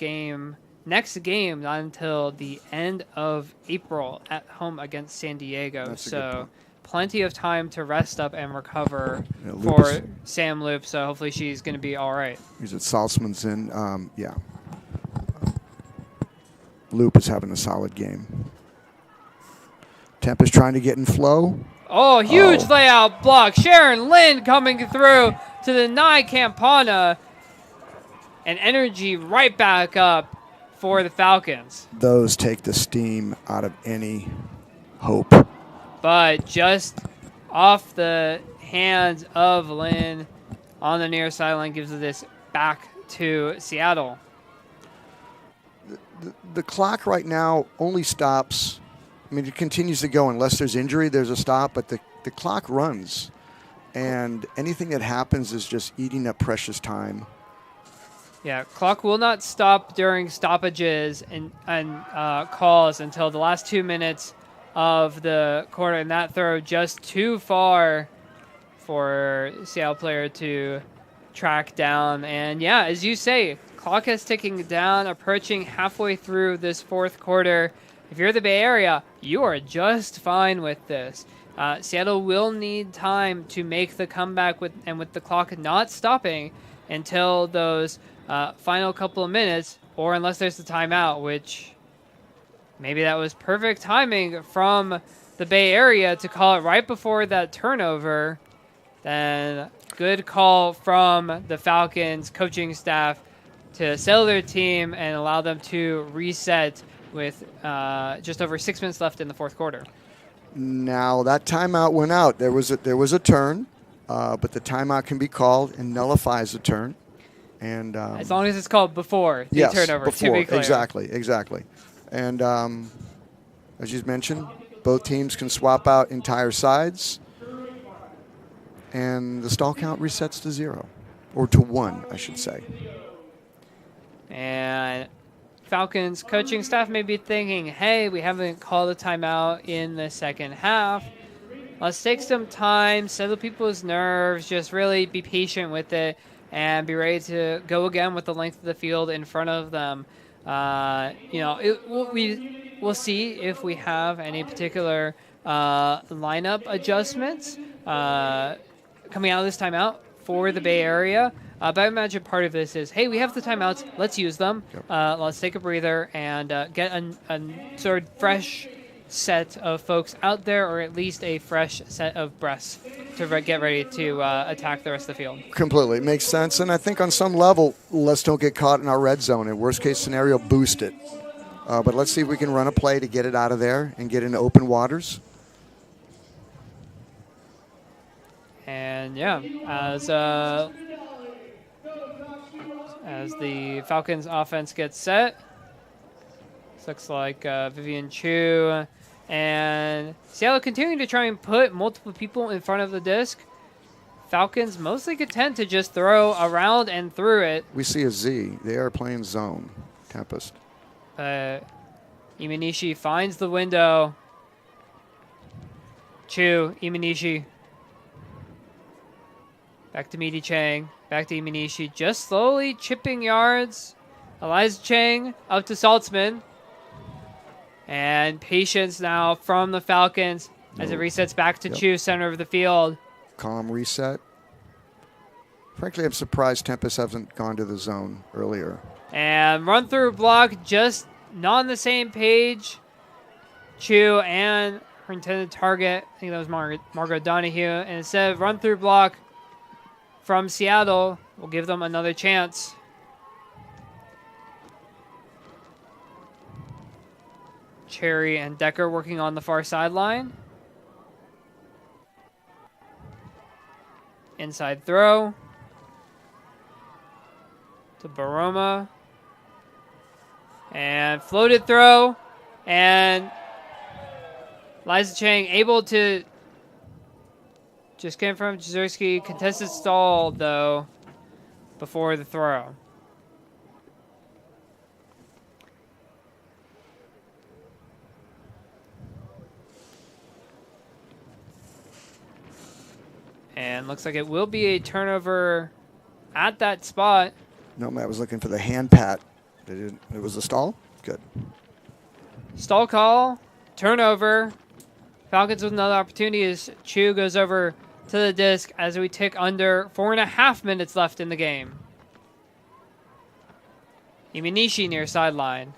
next game, not until the end of April at home against San Diego. That's a good So point. plenty of time to rest up and recover Yeah, Loop for is- Sam Loop. So hopefully she's going to be all right. He's at Salzman's in. Yeah. Loop is having a solid game. Tempest trying to get in flow. Oh, huge Oh. layout block. Sharon Lynn coming through to deny Campana. And energy right back up for the Falcons. Those take the steam out of any hope. But just off the hands of Lynn on the near sideline gives this back to Seattle. The clock right now only stops. I mean, it continues to go unless there's injury. There's a stop, but the clock runs, and anything that happens is just eating up precious time. Yeah, clock will not stop during stoppages and calls until the last 2 minutes of the quarter, and that throw just too far for Seattle player to track down. And yeah, as you say, clock is ticking down, approaching halfway through this fourth quarter. If you're the Bay Area, you are just fine with this. Seattle will need time to make the comeback with the clock not stopping until those final couple of minutes, or unless there's a timeout, which maybe that was perfect timing from the Bay Area to call it right before that turnover. Then good call from the Falcons coaching staff to settle their team and allow them to reset with just over 6 minutes left in the fourth quarter. Now that timeout went out. There was a turn, but the timeout can be called and nullifies the turn. And as long as it's called before the turnover, before, to be clear. exactly. And as you mentioned, both teams can swap out entire sides, and the stall count resets to 0, or to 1, I should say. And Falcons coaching staff may be thinking, hey, we haven't called a timeout in the second half. Let's take some time, settle people's nerves, just really be patient with it, and be ready to go again with the length of the field in front of them. We'll see if we have any particular lineup adjustments coming out of this timeout for the Bay Area. But I imagine part of this is, hey, we have the timeouts. Let's use them. Yep. Let's take a breather and get a sort of fresh set of folks out there, or at least a fresh set of breaths to get ready to attack the rest of the field. Completely. It makes sense. And I think on some level, let's don't get caught in our red zone. In worst case scenario, boost it. But let's see if we can run a play to get it out of there and get into open waters. And yeah, as the Falcons offense gets set, looks like Vivian Chu and Seattle continuing to try and put multiple people in front of the disc. Falcons mostly content to just throw around and through it. We see a Z. They are playing zone. Tempest. Imanishi finds the window. Chu, Imanishi. Back to Meaty Chang. Back to Imanishi. Just slowly chipping yards. Eliza Chang up to Saltzman. And patience now from the Falcons as it resets back to Chu, center of the field. Calm reset. Frankly, I'm surprised Tempest hasn't gone to the zone earlier. And run through block, just not on the same page. Chu and her intended target, I think that was Margaret Donahue. And instead of run through block from Seattle, we'll give them another chance. Cherry and Decker working on the far sideline. Inside throw to Baroma. And floated throw. And Liza Chang able to just get in front of Jazerski. Contested stall, though, before the throw. And looks like it will be a turnover at that spot. No, I was looking for the hand pat. It was a stall? Good. Stall call, turnover. Falcons with another opportunity as Chu goes over to the disc as we tick under 4.5 minutes left in the game. Imanishi near sideline.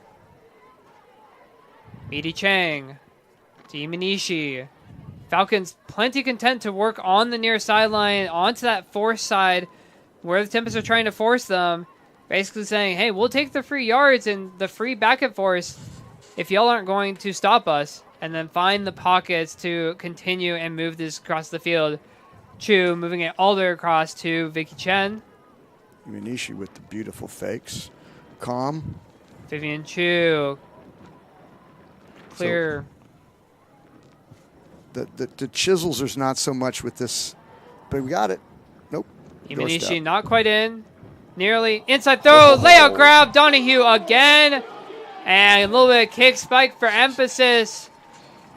Midi Chang to Imanishi. Falcons plenty content to work on the near sideline onto that force side where the Tempest are trying to force them. Basically saying, hey, we'll take the free yards and the free back and force if y'all aren't going to stop us. And then find the pockets to continue and move this across the field. Chu moving it all the way across to Vicky Chen. Imanishi with the beautiful fakes. Calm. Vivian Chu. Clear. So the chisels, there's not so much with this, but we got it. Nope. Imanishi not quite in. Nearly inside throw, layout grab, Donahue again. And a little bit of kick spike for emphasis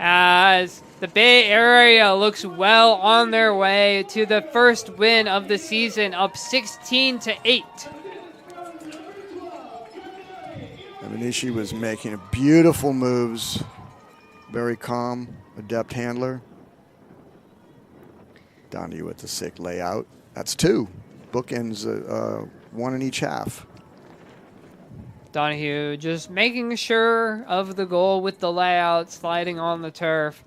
as the Bay Area looks well on their way to the first win of the season, up 16-8. Imanishi was making beautiful moves. Very calm, adept handler. Donahue with the sick layout. That's 2. Bookends, 1 in each half. Donahue just making sure of the goal with the layout, sliding on the turf.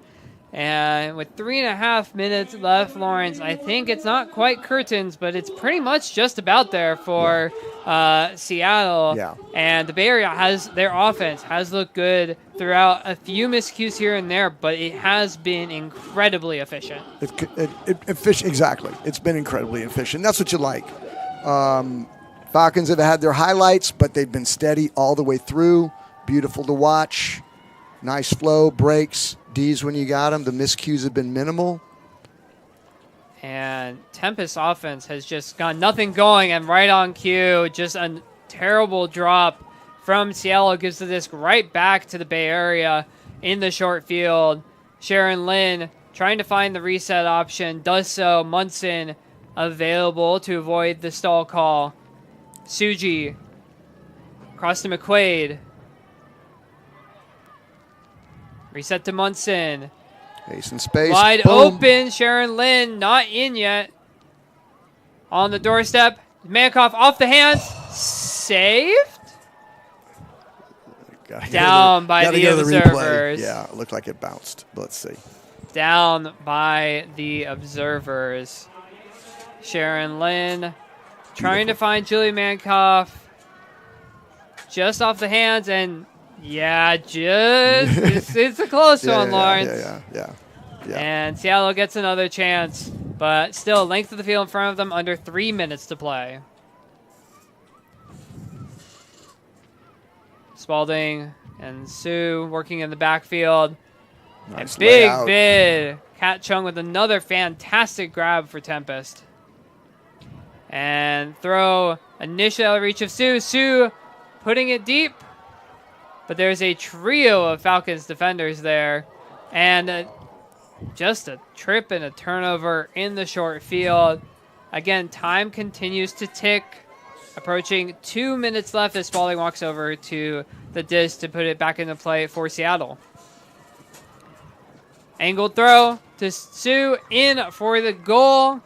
And with 3.5 minutes left, Lawrence, I think it's not quite curtains, but it's pretty much just about there for Seattle. Yeah. And the Bay Area their offense has looked good throughout a few miscues here and there, but it has been incredibly efficient. Exactly. It's been incredibly efficient. That's what you like. Falcons have had their highlights, but they've been steady all the way through. Beautiful to watch. Nice flow, breaks, D's when you got them. The miscues have been minimal. And Tempest offense has just got nothing going, and right on cue, just a terrible drop from Seattle gives the disc right back to the Bay Area in the short field. Sharon Lynn trying to find the reset option, does so. Munson available to avoid the stall call. Suji across to McQuaid. Reset to Munson. Ace in space. Wide Boom. open. Sharon Lynn not in yet. On the doorstep. Mankoff off the hands. Saved. Down by the observers. Yeah, it looked like it bounced. Let's see. Down by the observers. Sharon Lynn trying to find Julie Mankoff. Just off the hands, and yeah, it's a close one, Lawrence. Yeah. And Seattle gets another chance, but still length of the field in front of them, under 3 minutes to play. Spalding and Sue working in the backfield. Nice and big layout. bid. Kat Chung with another fantastic grab for Tempest. And throw initially out of reach of Sue. Sue putting it deep. But there's a trio of Falcons defenders there. And just a trip and a turnover in the short field. Again, time continues to tick. Approaching 2 minutes left as Spalding walks over to the disc to put it back into play for Seattle. Angled throw to Sue in for the goal.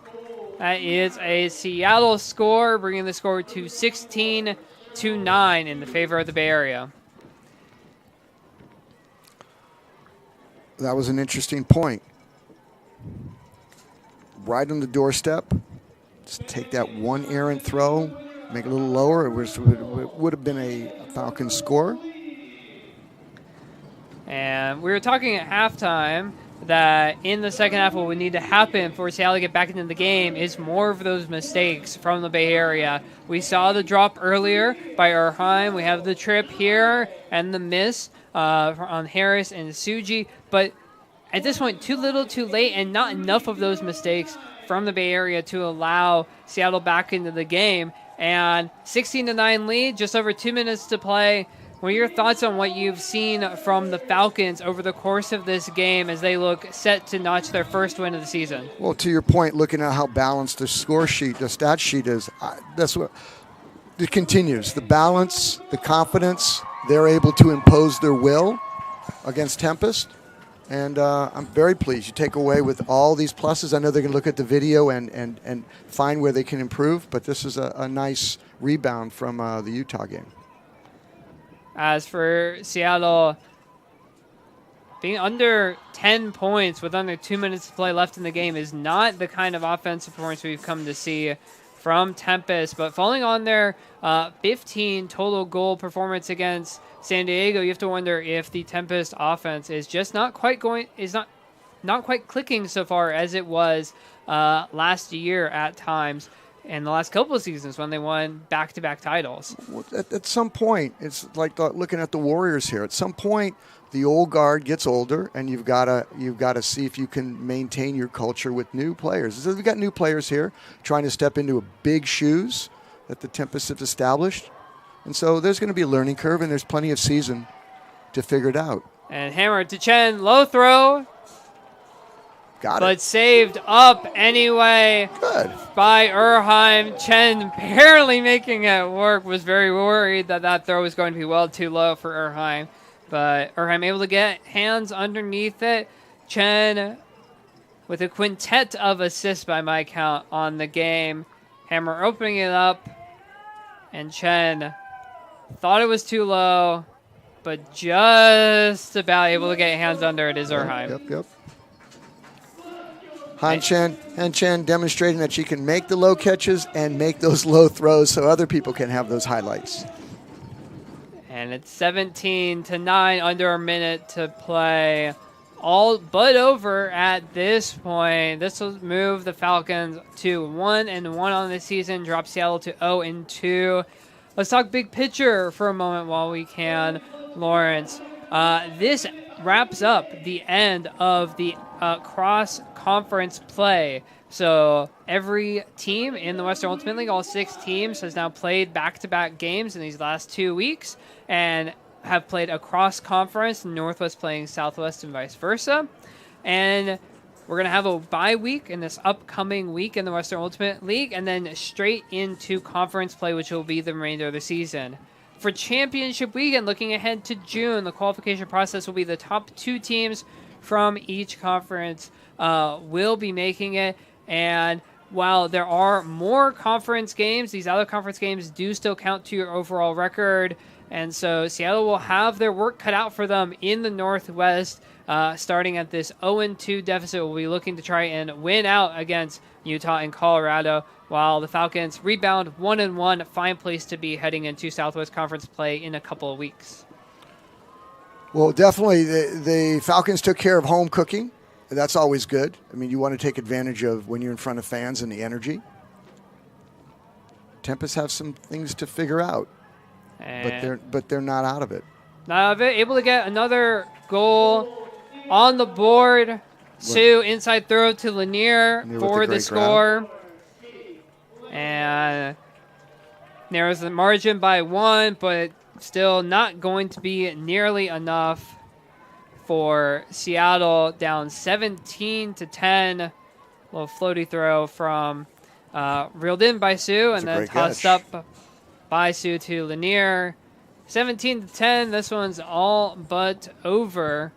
That is a Seattle score, bringing the score to 16-9 in the favor of the Bay Area. That was an interesting point. Right on the doorstep. Just take that one errant throw, make it a little lower. It would have been a Falcons score. And we were talking at halftime that in the second half what would need to happen for Seattle to get back into the game is more of those mistakes from the Bay Area. We saw the drop earlier by Erheim. We have the trip here and the miss on Harris and Suji. But at this point, too little, too late, and not enough of those mistakes from the Bay Area to allow Seattle back into the game. And 16-9 lead, just over 2 minutes to play. what are your thoughts on what you've seen from the Falcons over the course of this game as they look set to notch their first win of the season? Well, to your point, looking at how balanced the score sheet, the stat sheet is, that's what it continues. The balance, the confidence, they're able to impose their will against Tempest. And I'm very pleased. You take away with all these pluses. I know they're going to look at the video and find where they can improve, but this is a nice rebound from the Utah game. As for Seattle, being under 10 points with under 2 minutes to play left in the game is not the kind of offensive performance we've come to see from Tempest, but falling on their 15 total goal performance against San Diego, you have to wonder if the Tempest offense is just not quite clicking so far as it was last year at times and the last couple of seasons when they won back-to-back titles. Well, at some point, it's like looking at the Warriors here. At some point, the old guard gets older, and you've got to see if you can maintain your culture with new players. So we've got new players here trying to step into big shoes that the Tempest have established. And so there's going to be a learning curve, and there's plenty of season to figure it out. And hammer to Chen, low throw. Got it. But saved up anyway. Good. By Erheim. Chen barely making it work. Was very worried that throw was going to be well too low for Erheim. But Erheim able to get hands underneath it. Chen with a quintet of assists by my count on the game. Hammer opening it up. And Chen thought it was too low, but just about able to get hands under it is Erheim. Yep. Han Chen demonstrating that she can make the low catches and make those low throws so other people can have those highlights. And it's 17-9, under a minute to play. All but over at this point. This will move the Falcons to 1-1 on the season, drop Seattle to 0-2. Let's talk big picture for a moment while we can, Lawrence. This wraps up the end of the cross-conference play. So every team in the Western Ultimate League, all 6 teams, has now played back-to-back games in these last 2 weeks and have played a cross-conference, Northwest playing Southwest and vice versa. And we're going to have a bye week in this upcoming week in the Western Ultimate League, and then straight into conference play, which will be the remainder of the season. For championship weekend, looking ahead to June, the qualification process will be the top 2 teams from each conference will be making it. And while there are more conference games, these other conference games do still count to your overall record. And so Seattle will have their work cut out for them in the Northwest, starting at this 0-2 deficit. We'll be looking to try and win out against Utah and Colorado, while the Falcons rebound 1-1, fine place to be heading into Southwest Conference play in a couple of weeks. Well, definitely the Falcons took care of home cooking. That's always good. I mean, you want to take advantage of when you're in front of fans and the energy. Tempest have some things to figure out, but they're not out of it. Now able to get another goal on the board. Sue inside throw to Lanier for the score. And narrows the margin by 1, but still not going to be nearly enough for Seattle, down 17-10. A little floaty throw from reeled in by Sue and then tossed up by Sue to Lanier. 17-10. This one's all but over.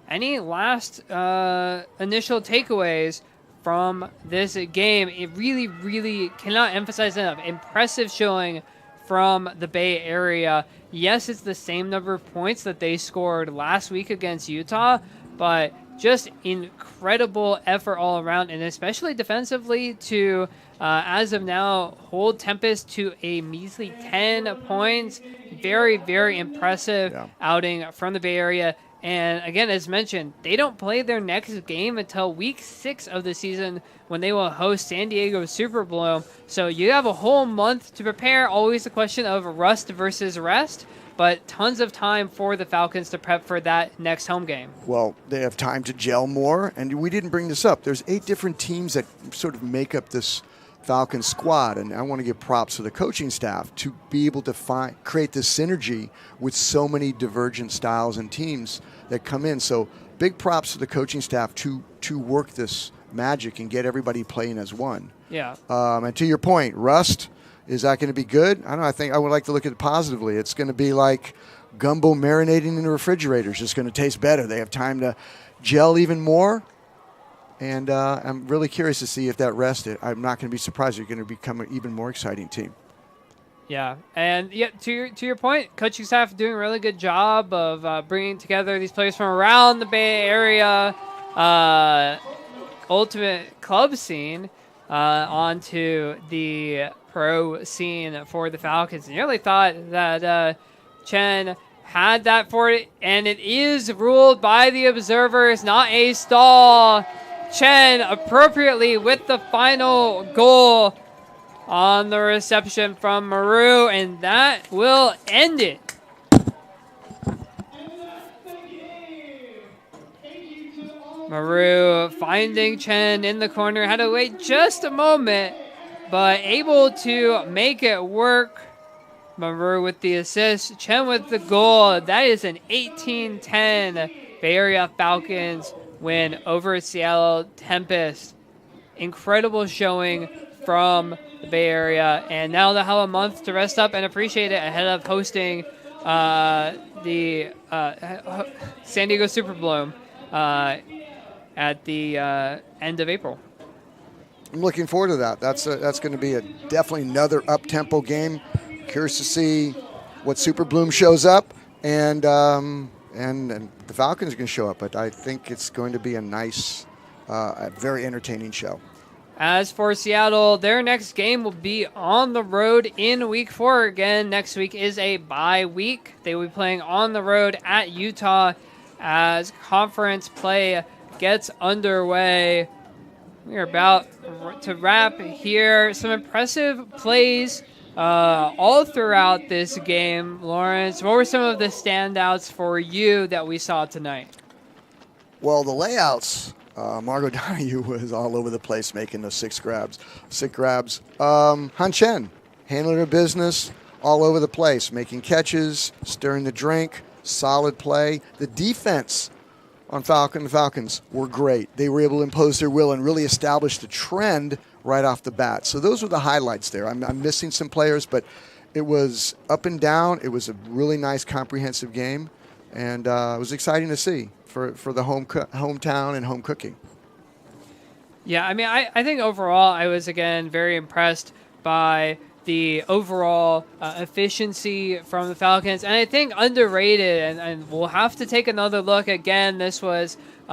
Any last initial takeaways from this game? It really, really cannot emphasize enough. Impressive showing from the Bay Area. Yes, it's the same number of points that they scored last week against Utah, but just incredible effort all around, and especially defensively to, as of now, hold Tempest to a measly 10 points. Very, very impressive outing from the Bay Area. And again, as mentioned, they don't play their next game until week 6 of the season when they will host San Diego Super Bloom. So you have a whole month to prepare. Always a question of rust versus rest, but tons of time for the Falcons to prep for that next home game. Well, they have time to gel more, and we didn't bring this up. There's 8 different teams that sort of make up this Falcons squad, and I want to give props to the coaching staff to be able to create this synergy with so many divergent styles and teams that come in. So big props to the coaching staff to work this magic and get everybody playing as one. Yeah. And to your point, rust, is that going to be good? I don't know. I think I would like to look at it positively. It's going to be like gumbo marinating in the refrigerator. It's just going to taste better. They have time to gel even more. And I'm really curious to see if that rest, I'm not going to be surprised. You're going to become an even more exciting team. Yeah, and yeah, to your point, coaching staff doing a really good job of bringing together these players from around the Bay Area ultimate club scene onto the pro scene for the Falcons. And you really thought that Chen had that for it, and it is ruled by the observers, not a stall. Chen appropriately with the final goal on the reception from Maru, and that will end it. Maru finding Chen in the corner, had to wait just a moment, but able to make it work. Maru with the assist, Chen with the goal. That is an 18-10 Bay Area Falcons win over Seattle Tempest. Incredible showing from the Bay Area, and now they'll have a month to rest up and appreciate it ahead of hosting the San Diego Super Bloom at the end of April. I'm looking forward to that. That's going to be definitely another up-tempo game. Curious to see what Super Bloom shows up, and the Falcons are going to show up. But I think it's going to be a nice, a very entertaining show. As for Seattle, their next game will be on the road in Week 4. Again, next week is a bye week. They will be playing on the road at Utah as conference play gets underway. We are about to wrap here. Some impressive plays all throughout this game. Lawrence, what were some of the standouts for you that we saw tonight? Well, the layouts, Margot Donahue was all over the place making those sick grabs. Han Chen, handling her business all over the place, making catches, stirring the drink, solid play. The defense on the Falcons were great. They were able to impose their will and really establish the trend right off the bat. So those were the highlights there. I'm missing some players, but it was up and down. It was a really nice, comprehensive game, and it was exciting to see for the hometown and home cooking. Yeah, I mean, I think overall I was, again, very impressed by the overall efficiency from the Falcons. And I think underrated, and we'll have to take another look. Again, this was shown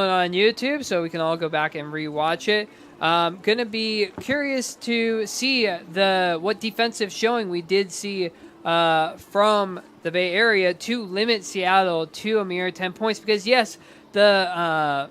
on YouTube, so we can all go back and rewatch it. Going to be curious to see what defensive showing we did see from the Bay Area to limit Seattle to a mere 10 points. Because, yes, the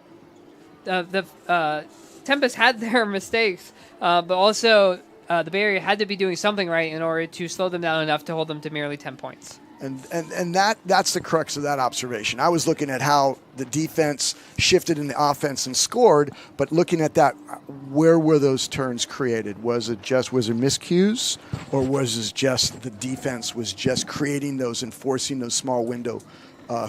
Tempest had their mistakes, but also the Bay Area had to be doing something right in order to slow them down enough to hold them to merely 10 points. And that's the crux of that observation. I was looking at how the defense shifted in the offense and scored, but looking at that, where were those turns created? Was there miscues, or was it just the defense was just creating those and forcing those small window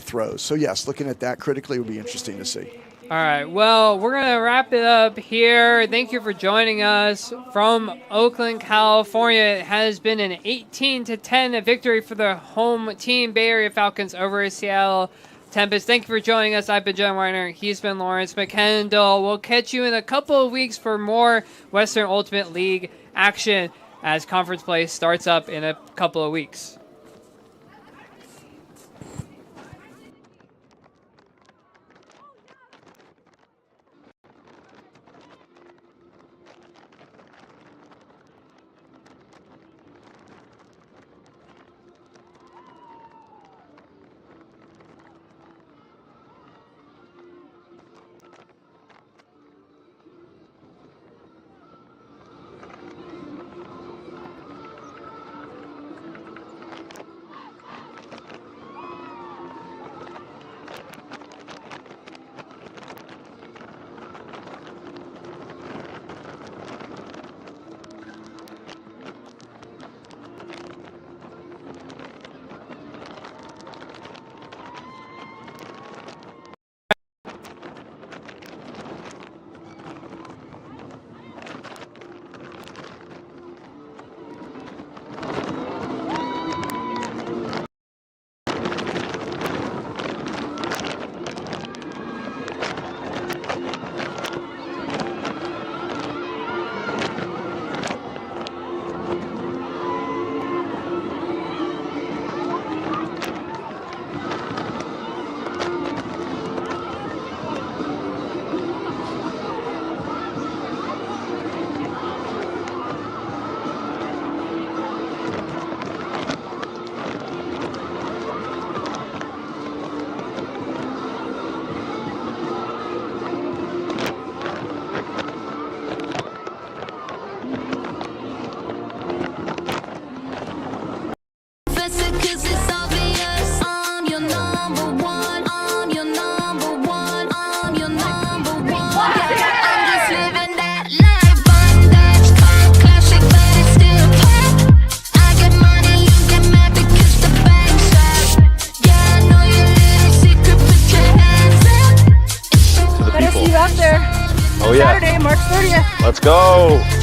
throws? So yes, looking at that critically would be interesting to see. All right, well, we're going to wrap it up here. Thank you for joining us from Oakland, California. It has been an 18-10 victory for the home team, Bay Area Falcons, over Seattle Tempest. Thank you for joining us. I've been John Weiner. He's been Lawrence McKendall. We'll catch you in a couple of weeks for more Western Ultimate League action as conference play starts up in a couple of weeks. Oh, yeah. Saturday, March 30th. Let's go.